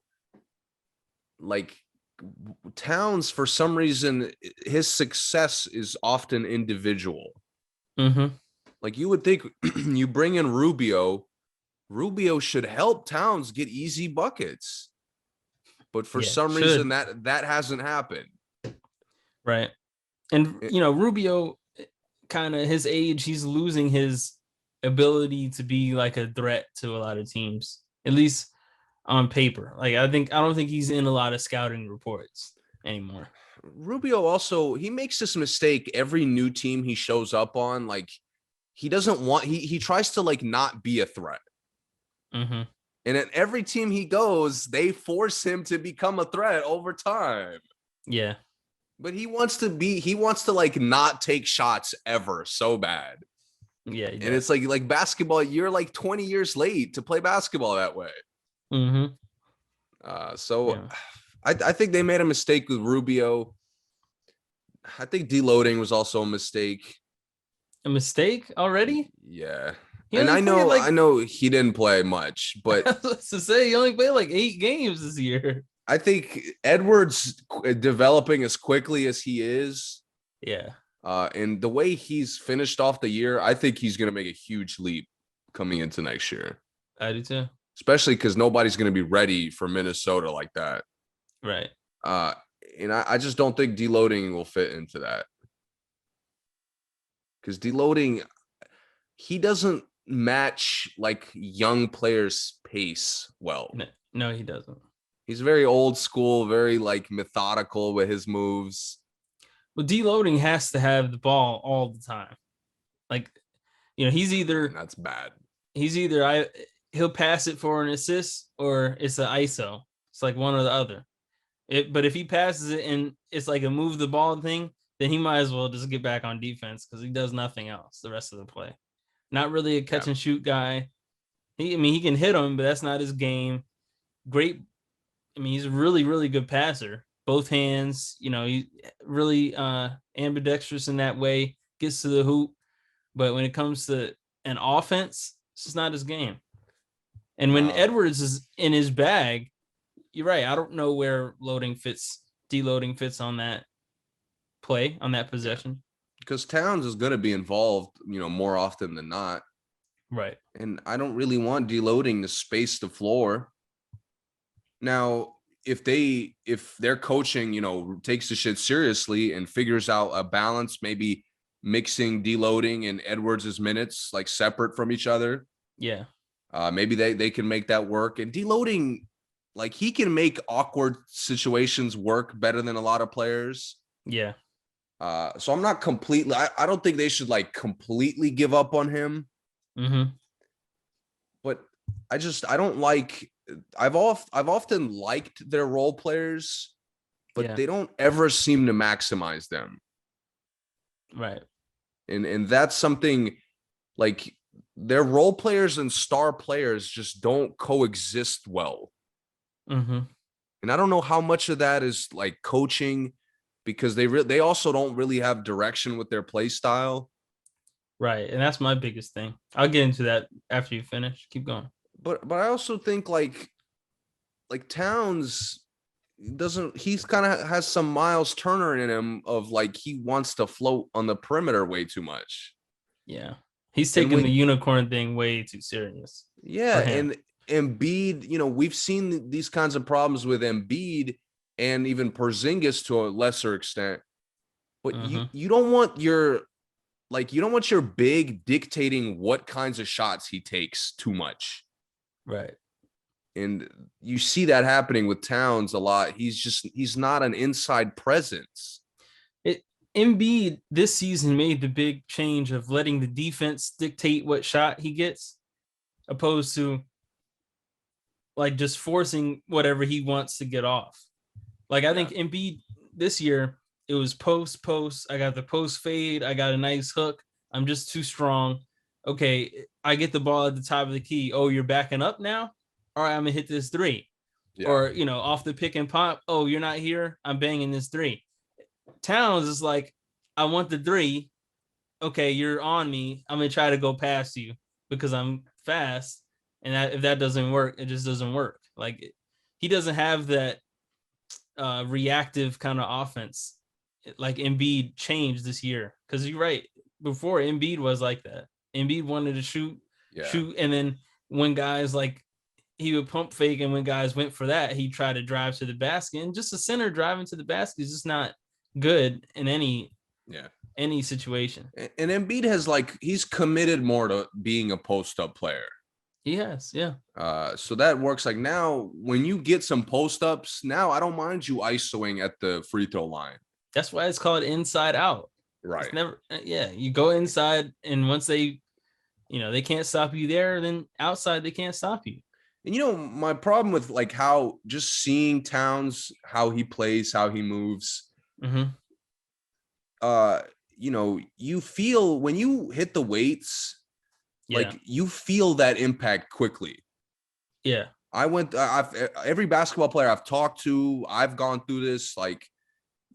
like Towns, for some reason, his success is often individual. Mm-hmm. Like you would think you bring in Rubio. Rubio should help Towns get easy buckets. But for some reason that hasn't happened. Right. And Rubio, kind of his age, he's losing his ability to be like a threat to a lot of teams, at least on paper. Like I don't think he's in a lot of scouting reports anymore. Rubio also, he makes this mistake every new team he shows up on. Like he doesn't want, he tries to like not be a threat. Mm-hmm. And at every team he goes, they force him to become a threat over time. Yeah. But he wants to like not take shots ever so bad. Yeah. And it's like basketball, you're like 20 years late to play basketball that way. Mm-hmm. I think they made a mistake with Rubio. I think deloading was also a mistake. A mistake already? Yeah. And I know he didn't play much, but to say he only played like 8 games this year. I think Edwards developing as quickly as he is. Yeah. And the way he's finished off the year, I think he's going to make a huge leap coming into next year. I do too. Especially because nobody's going to be ready for Minnesota like that. Right. And I just don't think deloading will fit into that. Because deloading, he doesn't match like young players' pace well. No, he doesn't. He's very old school, very like methodical with his moves. Well, deloading has to have the ball all the time. Like, he's either that's bad. He'll pass it for an assist or it's an ISO. It's like one or the other. But if he passes it and it's like a move the ball thing, then he might as well just get back on defense because he does nothing else the rest of the play. Not really a catch and shoot guy. He can hit him, but that's not his game. Great. He's a really, really good passer. Both hands, he's really ambidextrous in that way, gets to the hoop. But when it comes to an offense, it's just not his game. And when Edwards is in his bag, you're right. I don't know where deloading fits on that play, on that possession. Because Towns is going to be involved, more often than not. Right. And I don't really want deloading to space the floor. Now, if their coaching, takes the shit seriously and figures out a balance, maybe mixing deloading and Edwards' minutes like separate from each other. Yeah. Maybe they can make that work. And deloading, like he can make awkward situations work better than a lot of players. Yeah. So I'm not completely, I don't think they should like completely give up on him. Mm-hmm. But I don't like, I've often liked their role players, but they don't ever seem to maximize them. Right. And that's something like their role players and star players just don't coexist well. Mm-hmm. And I don't know how much of that is like coaching because they also don't really have direction with their play style. Right. And that's my biggest thing. I'll get into that after you finish. Keep going. But I also think like Towns he's kind of has some Miles Turner in him of like he wants to float on the perimeter way too much. Yeah. He's taking the unicorn thing way too serious. Yeah. And Embiid, we've seen these kinds of problems with Embiid and even Porzingis to a lesser extent. But you don't want your big dictating what kinds of shots he takes too much. Right. And you see that happening with Towns a lot. He's not an inside presence. Embiid this season made the big change of letting the defense dictate what shot he gets, opposed to like just forcing whatever he wants to get off. Like I think Embiid this year, it was post. I got the post fade. I got a nice hook. I'm just too strong. Okay, I get the ball at the top of the key. Oh, you're backing up now? All right, I'm gonna hit this 3. Yeah. Or off the pick and pop. Oh, you're not here. I'm banging this 3. Towns is like, I want the 3. Okay, you're on me. I'm gonna try to go past you because I'm fast. And if that doesn't work, it just doesn't work. Like he doesn't have that reactive kind of offense like Embiid changed this year. Because you're right. Before Embiid was like that. Embiid wanted to shoot, Yeah. and then when guys like he would pump fake, and when guys went for that, he tried to drive to the basket. And just a center driving to the basket is just not good in any situation. And Embiid has he's committed more to being a post-up player. He has, yeah. So that works. Like now, when you get some post-ups, now I don't mind you isoing at the free throw line. That's why it's called inside out. Right. It's never, you go inside, and once they, they can't stop you there, then outside they can't stop you. And my problem with how just seeing Towns, how he plays, how he moves, you feel when you hit the weights, you feel that impact quickly. Yeah. Every basketball player I've talked to, I've gone through this.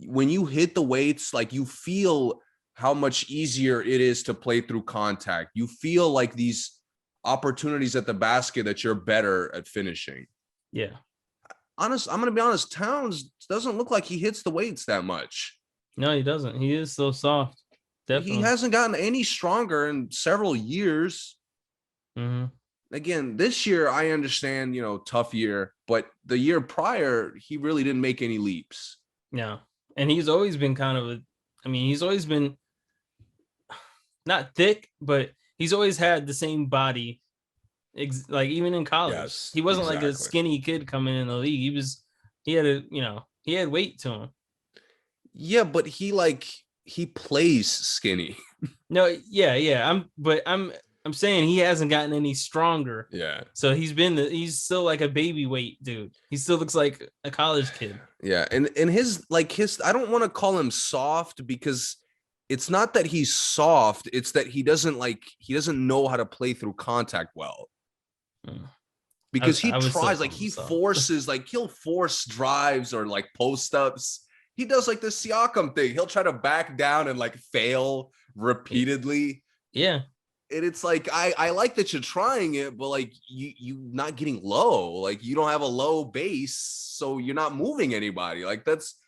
When you hit the weights, you feel how much easier it is to play through contact. You feel like these opportunities at the basket that you're better at finishing. Yeah. I'm going to be honest. Towns doesn't look like he hits the weights that much. No, he doesn't. He is so soft. Definitely. He hasn't gotten any stronger in several years. Again, this year, I understand, tough year, but the year prior, he really didn't make any leaps. Yeah. And he's always been he's always been not thick, but he's always had the same body. Even in college, yes, he wasn't like a skinny kid coming in the league. He had weight to him. Yeah, but he plays skinny. No, yeah. I'm saying he hasn't gotten any stronger. Yeah. So he's still like a baby weight dude. He still looks like a college kid. Yeah, and his I don't want to call him soft because it's not that he's soft, it's that he doesn't know how to play through contact well. Because he tries, he forces, he'll force drives or post ups. He does the Siakam thing. He'll try to back down and fail repeatedly. Yeah. And it's I like that you're trying it, but you not getting low. You don't have a low base, so you're not moving anybody.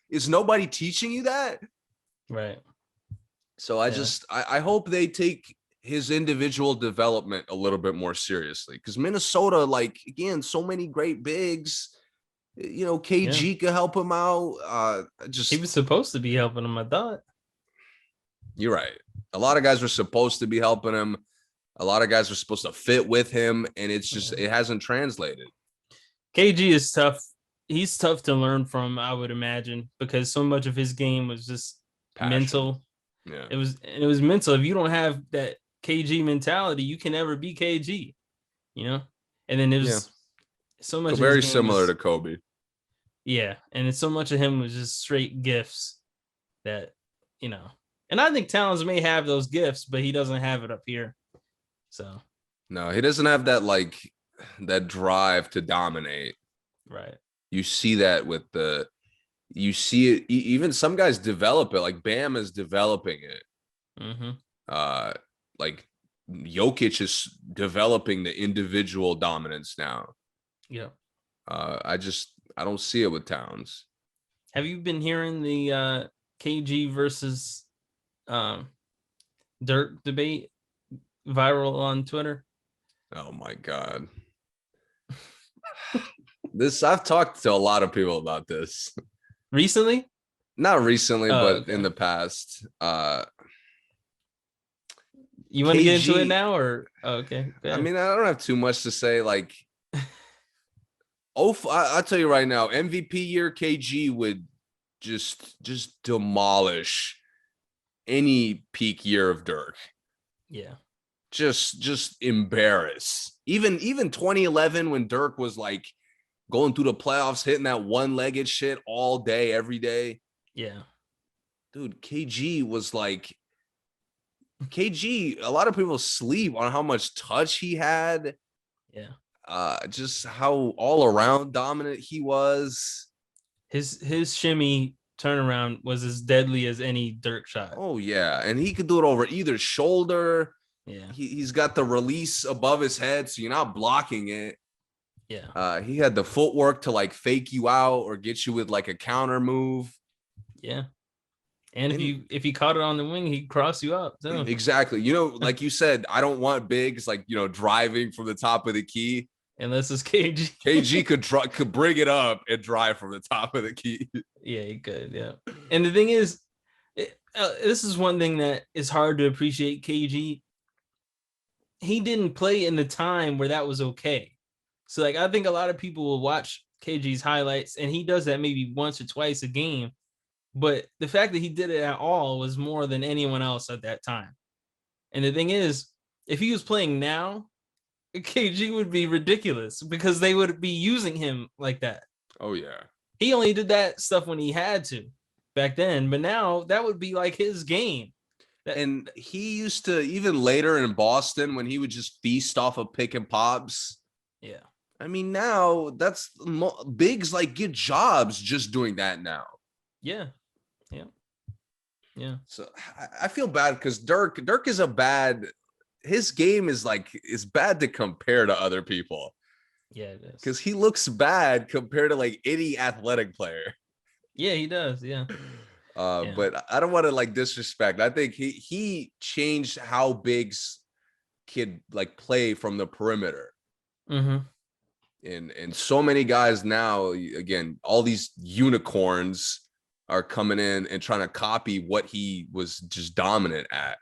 Is nobody teaching you that? Right. So I hope they take his individual development a little bit more seriously, because Minnesota, again, so many great bigs. KG could help him out. He was supposed to be helping him, I thought. You're right. A lot of guys were supposed to be helping him. A lot of guys were supposed to fit with him, and it's just it hasn't translated. KG is tough. He's tough to learn from, I would imagine, because so much of his game was just mental. Yeah, it was mental. If you don't have that KG mentality, you can never be KG. And then it was so much. Very similar to Kobe. Yeah, and it's so much of him was just straight gifts that And I think Towns may have those gifts, but he doesn't have it up here. So no, he doesn't have that that drive to dominate. Right. You see that you see it. Even some guys develop it. Bam is developing it. Jokic is developing the individual dominance now. Yeah. I don't see it with Towns. Have you been hearing the KG versus Dirk debate viral on Twitter? Oh my God. I've talked to a lot of people about this. Recently? Not recently, but okay. In the past. You want to get into it now, or okay? I mean, I don't have too much to say. I'll tell you right now, MVP year KG would just demolish any peak year of Dirk. Yeah. Just embarrass. Even 2011 when Dirk was going through the playoffs, hitting that one-legged shit all day, every day. Yeah. Dude, KG was KG, a lot of people sleep on how much touch he had. Yeah. Just how all around dominant he was. His shimmy turnaround was as deadly as any Dirk shot. Oh yeah, and he could do it over either shoulder. Yeah, he's got the release above his head, so you're not blocking it. Yeah, he had the footwork to fake you out or get you with a counter move. Yeah, And if he caught it on the wing, he'd cross you up too. Exactly. Like you said, I don't want bigs like driving from the top of the key. Unless it's KG. KG could bring it up and drive from the top of the key. Yeah, he could. Yeah. And the thing is, this is one thing that is hard to appreciate. KG, he didn't play in the time where that was okay. So like, I think a lot of people will watch KG's highlights, and he does that maybe once or twice a game. But the fact that he did it at all was more than anyone else at that time. And the thing is, if he was playing now, KG would be ridiculous because they would be using him like that. Oh, yeah. He only did that stuff when he had to back then. But now that would be like his game. And he used to, even later in Boston, when he would just feast off of pick and pops. Yeah. I mean, now that's bigs like get jobs just doing that now. Yeah. So I feel bad because Dirk is his game is bad to compare to other people. Yeah, it is. Because he looks bad compared to like any athletic player. Yeah, he does. Yeah. But I don't want to disrespect. I think he changed how bigs could play from the perimeter. Mm-hmm. And so many guys now, again, all these unicorns are coming in and trying to copy what he was just dominant at.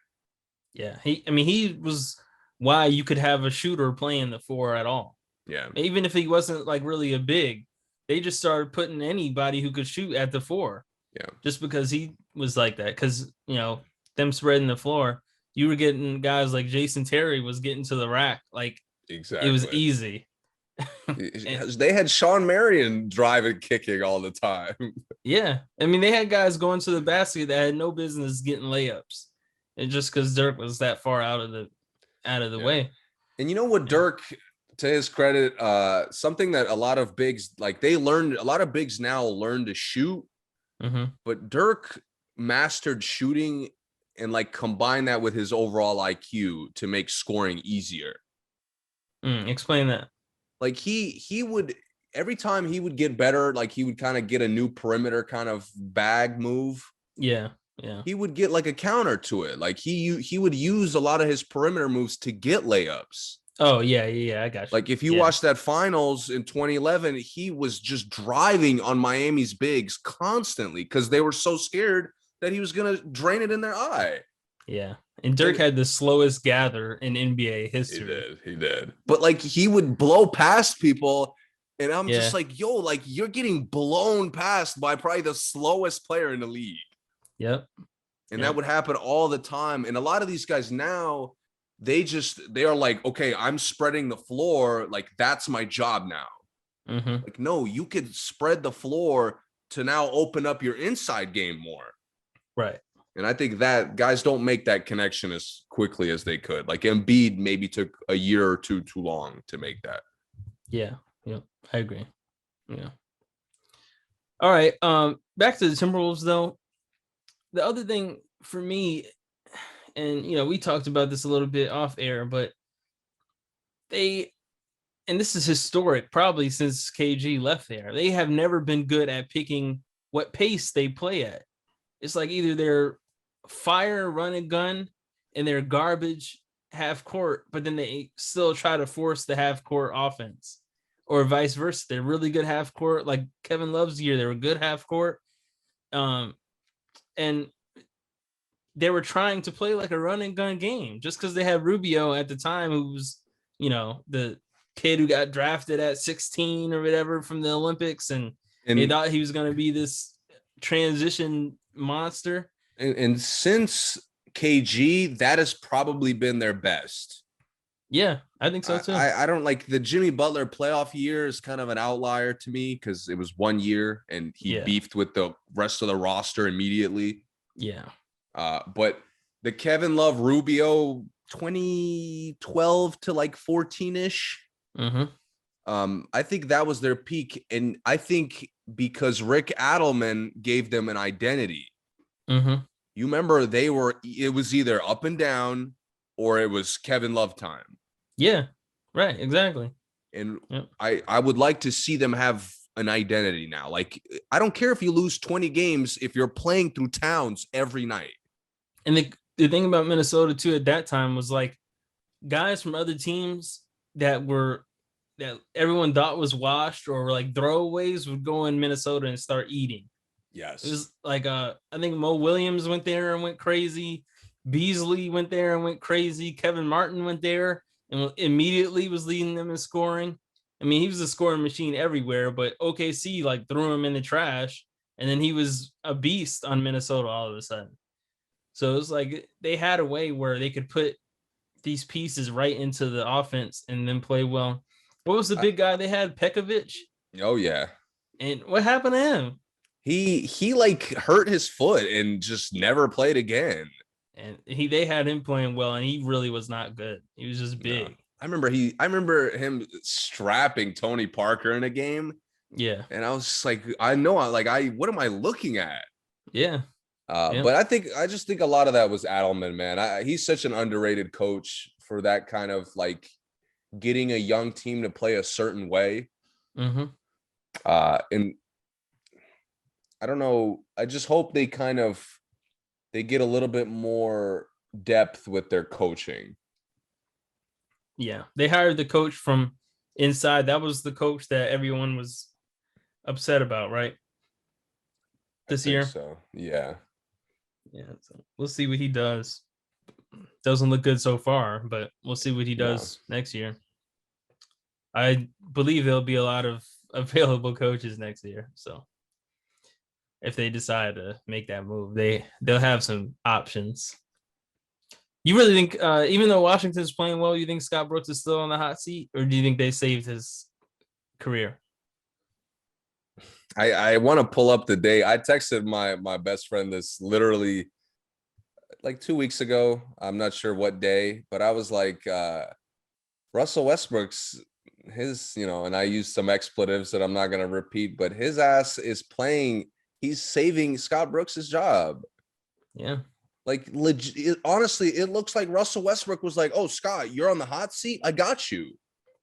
Yeah, he was why you could have a shooter playing the 4 at all. Yeah, even if he wasn't really a big, they just started putting anybody who could shoot at the 4. Yeah, just because he was like that. Because them spreading the floor, you were getting guys like Jason Terry was getting to the rack exactly. It was easy. They had Sean Marion driving, kicking all the time. Yeah, I mean, they had guys going to the basket that had no business getting layups, and just because Dirk was that far out of the way. And you know what, Dirk, to his credit, something that a lot of bigs a lot of bigs now learn to shoot, but Dirk mastered shooting and combine that with his overall IQ to make scoring easier. Explain that. He would, every time he would get better, he would kind of get a new perimeter kind of bag move. Yeah. He would get a counter to it. He would use a lot of his perimeter moves to get layups. Oh, yeah, I got you. If you watch that finals in 2011, he was just driving on Miami's bigs constantly because they were so scared that he was going to drain it in their eye. Yeah. And Dirk had the slowest gather in NBA history. He did. But he would blow past people, and I'm just yo, you're getting blown past by probably the slowest player in the league. Yep. And that would happen all the time. And a lot of these guys now, they are okay, I'm spreading the floor. That's my job now. No, you could spread the floor to now open up your inside game more. Right. And I think that guys don't make that connection as quickly as they could. Embiid maybe took a year or two too long to make that. Yeah. I agree. Yeah. All right. Back to the Timberwolves though. The other thing for me, and we talked about this a little bit off air, but and this is historic, probably since KG left there, they have never been good at picking what pace they play at. It's either they're fire, run and gun, and they're garbage half court, but then they still try to force the half court offense, or vice versa. They're really good half court, like Kevin Love's year, they were good half court. And they were trying to play a run and gun game just because they had Rubio at the time, who was, the kid who got drafted at 16 or whatever from the Olympics. And they thought he was going to be this transition monster. And since KG, that has probably been their best. Yeah, I think so too. I don't the Jimmy Butler playoff year is kind of an outlier to me because it was 1 year and he beefed with the rest of the roster immediately. Yeah. But the Kevin Love Rubio 2012 to 14-ish. I think that was their peak. And I think because Rick Adelman gave them an identity. You remember it was either up and down or it was Kevin Love time. Yeah, right. Exactly. And I would like to see them have an identity now. Like, I don't care if you lose 20 games if you're playing through Towns every night. And the thing about Minnesota too at that time was like guys from other teams that everyone thought was washed or like throwaways would go in Minnesota and start eating. Yes. It was like I think Mo Williams went there and went crazy. Beasley went there and went crazy. Kevin Martin went there and immediately was leading them in scoring. I mean, he was a scoring machine everywhere, but OKC like threw him in the trash, and then he was a beast on Minnesota all of a sudden. So it was like they had a way where they could put these pieces right into the offense and then play well. What was the big guy they had? Pekovic? Oh, yeah. And what happened to him? He like hurt his foot and just never played again. And they had him playing well, and he really was not good. He was just big. No. I remember him strapping Tony Parker in a game. Yeah. And I was just like, what am I looking at? Yeah. But I just think a lot of that was Adelman, man. He's such an underrated coach for that kind of like getting a young team to play a certain way. Mm-hmm. And I don't know. I just hope they get a little bit more depth with their coaching. Yeah. They hired the coach from inside. That was the coach that everyone was upset about, right? This year. So, yeah. Yeah. So we'll see what he does. Doesn't look good so far, but we'll see what he does next year. I believe there'll be a lot of available coaches next year. So if they decide to make that move, they'll have some options. You really think, even though Washington's playing well, you think Scott Brooks is still on the hot seat, or do you think they saved his career? I want to pull up the day. I texted my best friend this literally like 2 weeks ago. I'm not sure what day, but I was like, Russell Westbrook's and I used some expletives that I'm not going to repeat, but his ass is playing. He's saving Scott Brooks's job. Yeah. Like legit, honestly, it looks like Russell Westbrook was like, "Oh, Scott, you're on the hot seat. I got you."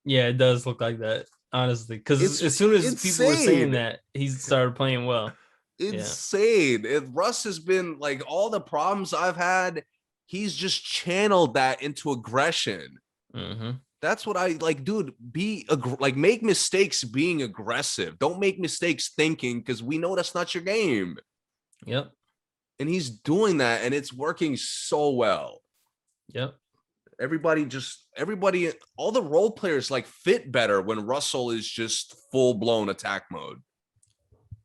Yeah, it does look like that, honestly. Because as soon as people were saying that, he started playing well. Insane. Yeah. Russ has been like all the problems I've had. He's just channeled that into aggression. Mm-hmm. That's what I like, dude. Make mistakes being aggressive. Don't make mistakes thinking, because we know that's not your game. Yep. And he's doing that, and it's working so well. Yep. Everybody, all the role players like fit better when Russell is just full-blown attack mode.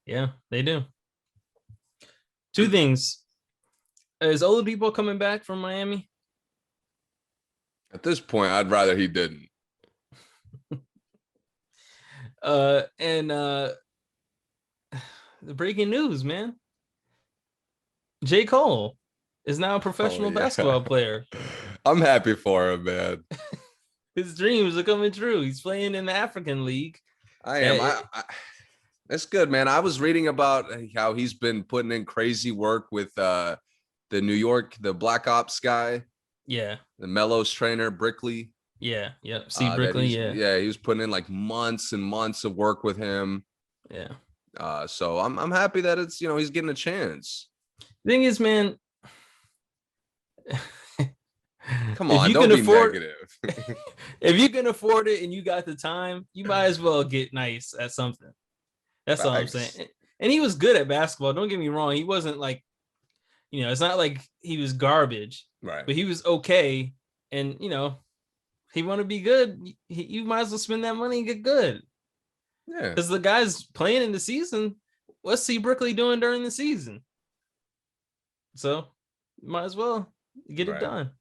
Yeah, they do. Two things. Is Oladipo coming back from Miami? At this point, I'd rather he didn't. The breaking news, man. J.Cole is now a professional basketball player. I'm happy for him, man. His dreams are coming true. He's playing in the African League. I am. That's good, man. I was reading about how he's been putting in crazy work with the New York, the Black Ops guy. Yeah. The Melo's trainer, Brickley. Yeah. See Brickley. Yeah. He was putting in like months and months of work with him. Yeah. So I'm happy that it's, he's getting a chance. Thing is, man, come on, don't be negative. If you can afford it and you got the time, you might as well get nice at something. That's all I'm saying. And he was good at basketball. Don't get me wrong. He wasn't like, it's not like he was garbage, right? But he was okay. And, he want to be good. You might as well spend that money and get good. Yeah. Because the guys playing in the season, what's C. Brickley doing during the season? So might as well get it done.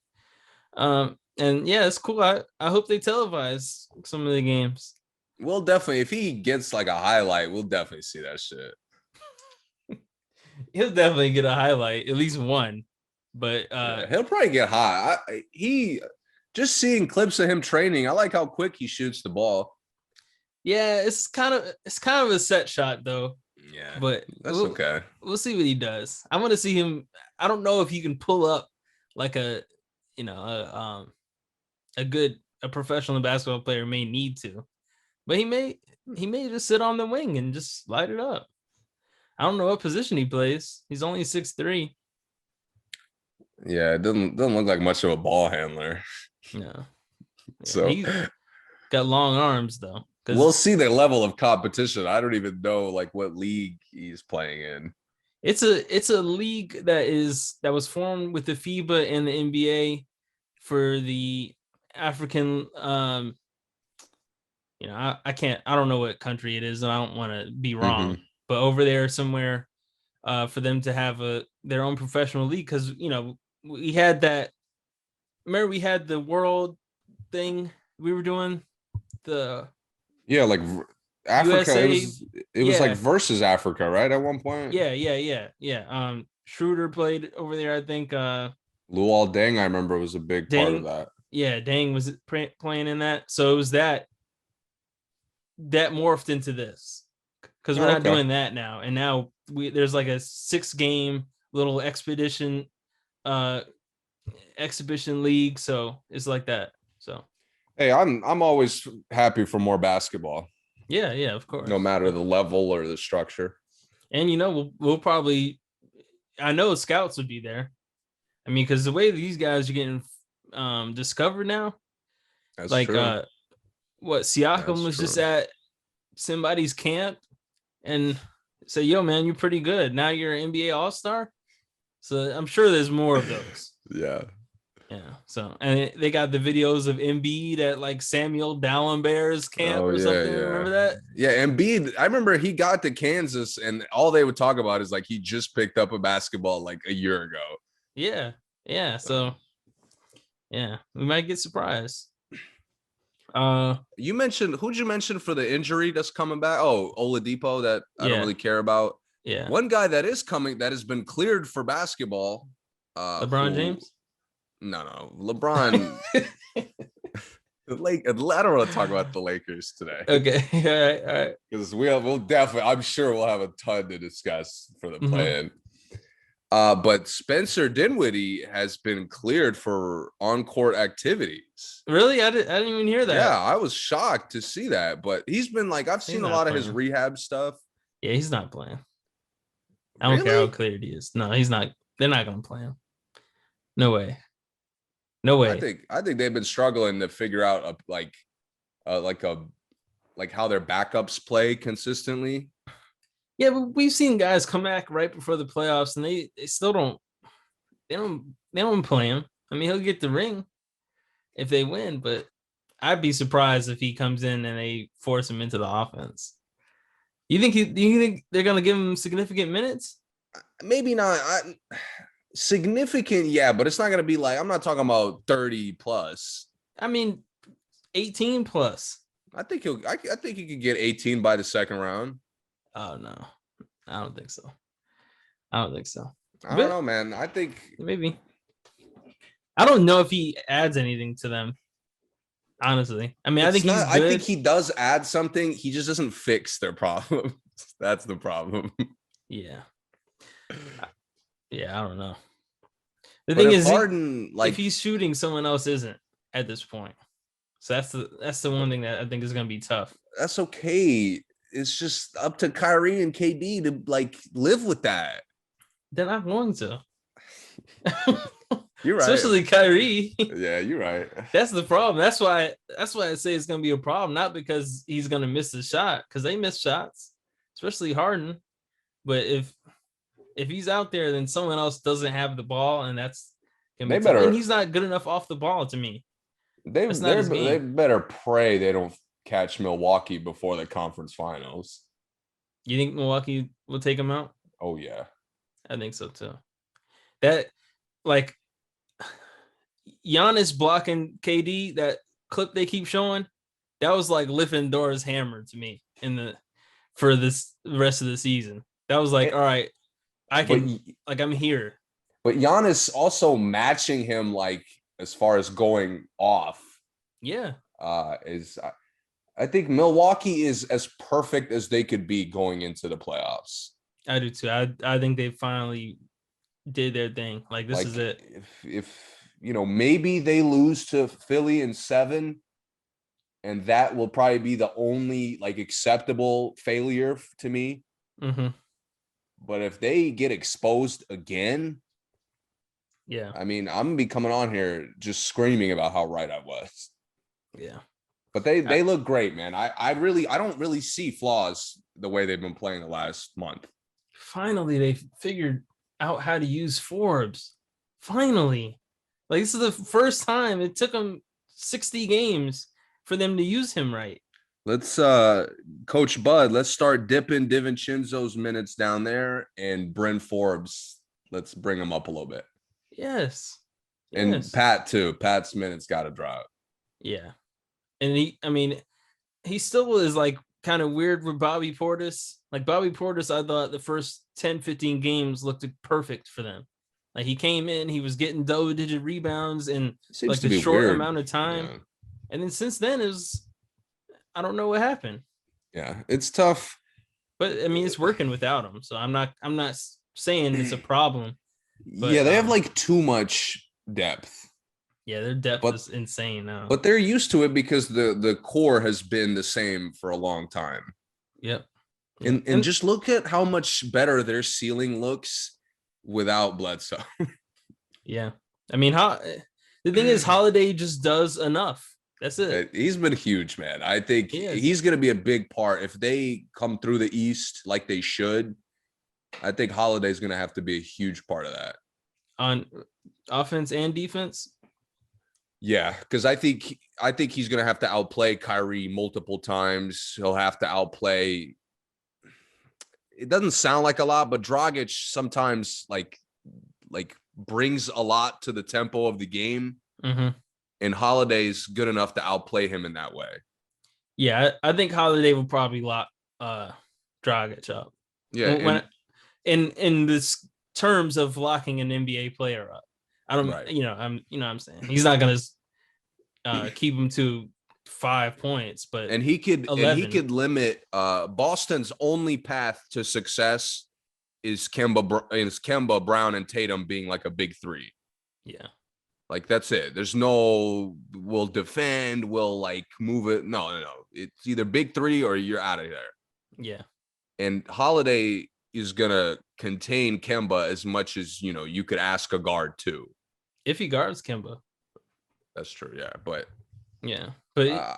And yeah, it's cool. I hope they televise some of the games. We'll definitely, if he gets like a highlight, we'll definitely see that shit. He'll definitely get a highlight, at least one. But he'll probably get high. He just seeing clips of him training, I like how quick he shoots the ball. Yeah, it's kind of a set shot though. Yeah, but that's okay. We'll see what he does. I want to see him. I don't know if he can pull up like a professional basketball player may need to, but he may. he may just sit on the wing and just light it up. I don't know what position he plays. He's only 6'3". Yeah, it doesn't look like much of a ball handler. No. Yeah, So he's got long arms though. We'll see the level of competition. I don't even know like what league he's playing in. It's a league that was formed with the FIBA and the NBA for the African I don't know what country it is, and I don't want to be wrong, but over there somewhere for them to have their own professional league, because we had that. Remember, we had the world thing we were doing, the like Africa. USA. It was like versus Africa, right? At one point. Yeah. Schroeder played over there, I think. Luol Deng, I remember, was a big part of that. Yeah, Deng was playing in that. So it was that morphed into this, because we're not doing that now. And now there's like a 6-game little exhibition league. So it's like that. So hey, I'm always happy for more basketball. Yeah, of course. No matter the level or the structure. And we'll probably, I know scouts would be there. I mean, because the way these guys are getting discovered now, that's like true. Siakam was just at somebody's camp and say, "Yo, man, you're pretty good. Now you're an NBA All-Star." So I'm sure there's more of those. Yeah. So, and they got the videos of Embiid at like Samuel Dallenberg's camp or something. Yeah. Remember that? Yeah, Embiid. I remember he got to Kansas, and all they would talk about is like he just picked up a basketball like a year ago. Yeah. So, yeah, we might get surprised. Who'd you mention for the injury that's coming back? Oh, Oladipo, that I don't really care about. Yeah. One guy that is coming that has been cleared for basketball. LeBron James? No. LeBron. I don't want to talk about the Lakers today. Okay. All right. Because we'll definitely, I'm sure we'll have a ton to discuss for the play-in. But Spencer Dinwiddie has been cleared for on-court activities. Really? I didn't even hear that. Yeah, I was shocked to see that. But he's been like, I've seen a lot of his rehab stuff. Yeah, he's not playing. I don't care how cleared he is. No, he's not. They're not going to play him. No way. I think they've been struggling to figure out how their backups play consistently. Yeah, but we've seen guys come back right before the playoffs, and they still don't. They don't play him. I mean, he'll get the ring if they win, but I'd be surprised if he comes in and they force him into the offense. Do you think they're gonna give him significant minutes? Maybe not. Significant, yeah, but it's not gonna be like, I'm not talking about 30 plus. I mean, 18 plus. I think he could get 18 by the second round. Oh no, I don't think so. I don't know, man. I think maybe. I don't know if he adds anything to them. Honestly, I mean, I think he does add something. He just doesn't fix their problems. That's the problem. Yeah. I don't know. The thing is, if he's shooting, someone else isn't at this point. So that's the one thing that I think is going to be tough. That's okay. It's just up to Kyrie and KD to like live with that. They're not going to. You're right. Especially Kyrie. Yeah, you're right. That's the problem. That's why I say it's going to be a problem. Not because he's going to miss the shot, because they miss shots, especially Harden. But if he's out there, then someone else doesn't have the ball, and that's and he's not good enough off the ball to me. They better pray they don't catch Milwaukee before the conference finals. You think Milwaukee will take him out? Oh yeah, I think so too. That like Giannis blocking KD, that clip they keep showing, that was like lifting Dora's hammer to me for this rest of the season. That was like, all right, I'm here. But Giannis also matching him like as far as going off. Yeah. I think Milwaukee is as perfect as they could be going into the playoffs. I do too. I think they finally did their thing. Like this is it. If maybe they lose to Philly in 7, and that will probably be the only like acceptable failure to me. Mm-hmm. But if they get exposed again, yeah, I mean, I'm gonna be coming on here just screaming about how right I was. yeah. But they look great, man. I don't really see flaws the way they've been playing the last month. Finally, they figured out how to use Forbes. Finally, like this is the first time. It took them 60 games for them to use him right. Let's Coach Bud, let's start dipping DiVincenzo's minutes down there and Bryn Forbes. Let's bring him up a little bit. Yes. And Pat too. Pat's minutes got to drop. Yeah. And he still is like kind of weird with Bobby Portis. Like Bobby Portis, I thought the first 10, 15 games looked perfect for them. Like he came in, he was getting double-digit rebounds in like the short amount of time. Yeah. And then since then I don't know what happened. Yeah, it's tough. But I mean, it's working without him. So I'm not saying it's a problem. But, yeah, they have like too much depth. Yeah, their depth is insane now. But they're used to it because the core has been the same for a long time. Yep. And just look at how much better their ceiling looks without Bledsoe. Yeah. I mean, the thing is, Holiday just does enough. That's it. He's been huge, man. I think he's going to be a big part. If they come through the East like they should, I think Holiday's going to have to be a huge part of that. On offense and defense? Yeah, because I think he's going to have to outplay Kyrie multiple times. He'll have to outplay. It doesn't sound like a lot, but Dragic sometimes like brings a lot to the tempo of the game. Mm-hmm. And Holiday's good enough to outplay him in that way. Yeah, I think Holiday will probably lock Dragic up. Yeah, in this terms of locking an NBA player up. I don't, right. I'm saying he's not gonna keep him to 5 points, but he could 11. Limit Boston's only path to success is Kemba, Brown, and Tatum being like a big three. Yeah. Like that's it. There's no we'll defend, we'll like move it. No. It's either big three or you're out of there. Yeah. And Holiday is gonna contain Kemba as much as you could ask a guard to. If he guards Kemba. That's true, yeah. But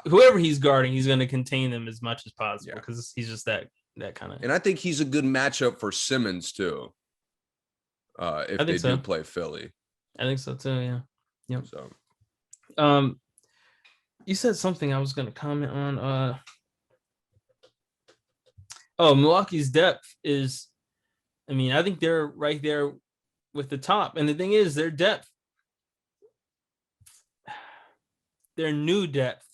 whoever he's guarding, he's gonna contain them as much as possible because he's just that kind of. And I think he's a good matchup for Simmons too. If they do play Philly. I think so too, yeah. Yep. So you said something I was gonna comment on. Milwaukee's depth is, I think they're right there with the top. And the thing is, their depth, their new depth,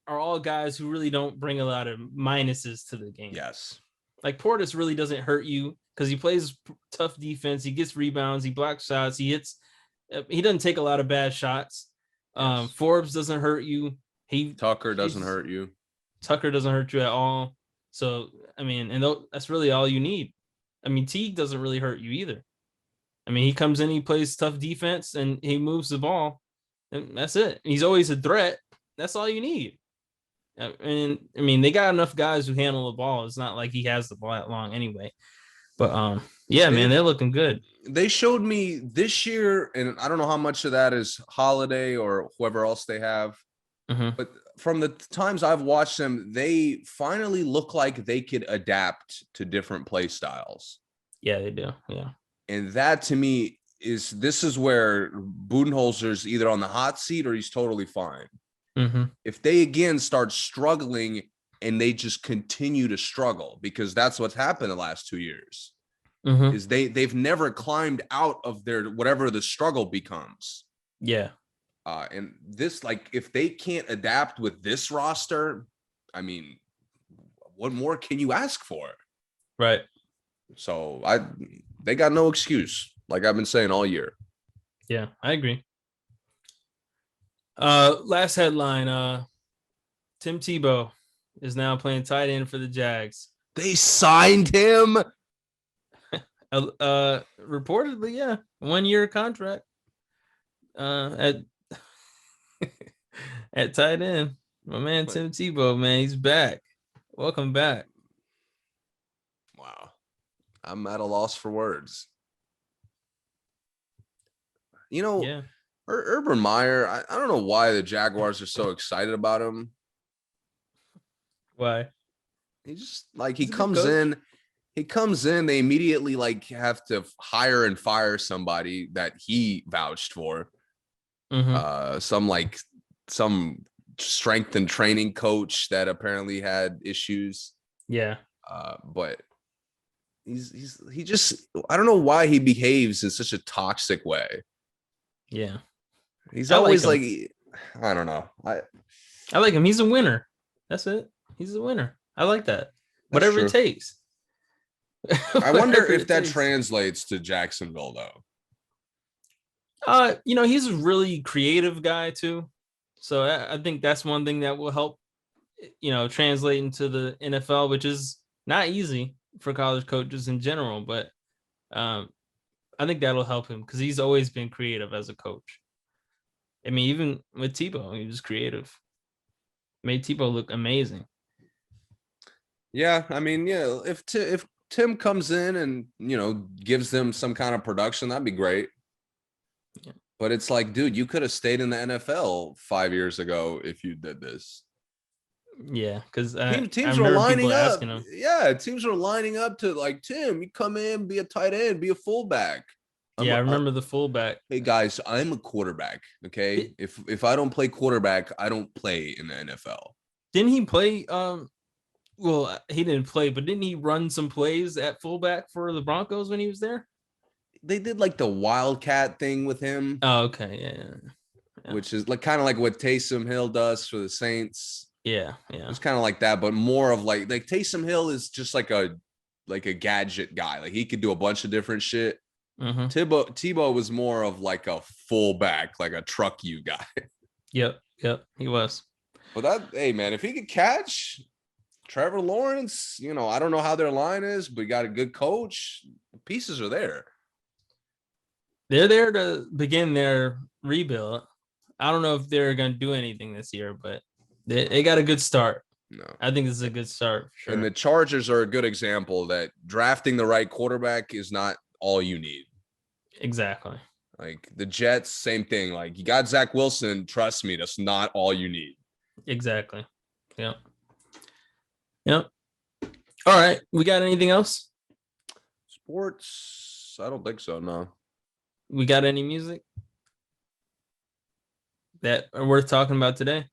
are all guys who really don't bring a lot of minuses to the game. Yes. Like Portis really doesn't hurt you because he plays tough defense. He gets rebounds. He blocks shots. He doesn't take a lot of bad shots. Yes. Forbes doesn't hurt you. Tucker doesn't hurt you. Tucker doesn't hurt you at all. So, that's really all you need. Teague doesn't really hurt you either. He comes in, he plays tough defense, and he moves the ball. And that's it. He's always a threat. That's all you need. And, they got enough guys who handle the ball. It's not like he has the ball that long anyway. But, they're looking good. They showed me this year, and I don't know how much of that is Holiday or whoever else they have. Mm-hmm. But from the times I've watched them, they finally look like they could adapt to different play styles. Yeah, they do. Yeah. And that to me this is where Budenholzer's either on the hot seat or he's totally fine. Mm-hmm. If they again start struggling and they just continue to struggle, because that's what's happened the last 2 years, mm-hmm. is they've never climbed out of their whatever the struggle becomes. Yeah. And this, like, if they can't adapt with this roster, what more can you ask for? Right. So they got no excuse, like I've been saying all year. Yeah, I agree. Last headline, Tim Tebow is now playing tight end for the Jags. They signed him? Reportedly, yeah. 1 year contract. At tight end. My man Tim Tebow, man, he's back. Welcome back. Wow. I'm at a loss for words. You know, yeah. Urban Meyer, I don't know why the Jaguars are so excited about him. Why? He just like he comes in, they immediately like have to hire and fire somebody that he vouched for. Some strength and training coach that apparently had issues. Yeah. But he just, I don't know why he behaves in such a toxic way. Yeah. He's always like I don't know. I like him. He's a winner. That's it. He's a winner. I like that. Whatever it takes. I wonder if that translates to Jacksonville though. He's a really creative guy too. So I think that's one thing that will help, translate into the NFL, which is not easy for college coaches in general. But I think that'll help him because he's always been creative as a coach. I mean, even with Tebow, he was creative. Made Tebow look amazing. Yeah, I mean, yeah, if Tim comes in and, gives them some kind of production, that'd be great. Yeah. But it's like, dude, you could have stayed in the NFL 5 years ago if you did this. Yeah, because teams were lining up. Yeah, teams were lining up to like, Tim, you come in, be a tight end, be a fullback. I remember the fullback. Hey guys, I'm a quarterback. Okay, if I don't play quarterback, I don't play in the NFL. Didn't he play? Well, he didn't play, but didn't he run some plays at fullback for the Broncos when he was there? They did like the Wildcat thing with him. Oh, okay, yeah. Which is like kind of like what Taysom Hill does for the Saints. Yeah. It's kind of like that, but more of like Taysom Hill is just like a gadget guy. Like he could do a bunch of different shit. Tebow was more of like a fullback, like a truck you guy. Yep, he was. But hey man, if he could catch Trevor Lawrence, I don't know how their line is, but you got a good coach. The pieces are there. They're there to begin their rebuild. I don't know if they're going to do anything this year, but they got a good start. No, I think this is a good start for sure. And the Chargers are a good example that drafting the right quarterback is not all you need. Exactly. Like the Jets, same thing. Like you got Zach Wilson. Trust me, that's not all you need. Exactly. Yep. All right. We got anything else? Sports? I don't think so. No. We got any music that are worth talking about today?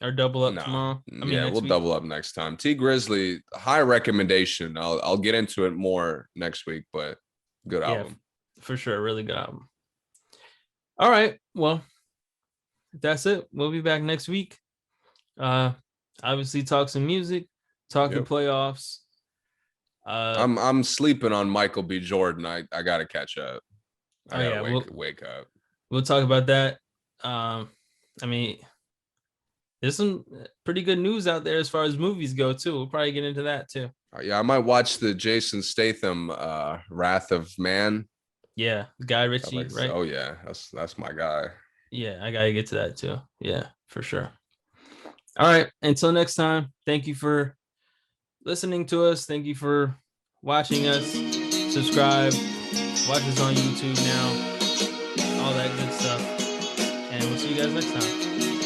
Or double up tomorrow? We'll double up next time. T Grizzly, high recommendation. I'll get into it more next week, but good album. For sure. Really good album. All right. Well, that's it. We'll be back next week. Obviously talk some music, talking playoffs. I'm sleeping on Michael B. Jordan. I gotta catch up. I gotta wake up. We'll talk about that. There's some pretty good news out there as far as movies go too. We'll probably get into that too. Yeah, I might watch the Jason Statham Wrath of Man. Yeah, Guy Ritchie, right? Oh yeah, that's my guy. Yeah, I gotta get to that too. Yeah, for sure. All right. Until next time, thank you for listening to us. Thank you for watching us. Subscribe. Watch us on YouTube now. All that good stuff. And we'll see you guys next time.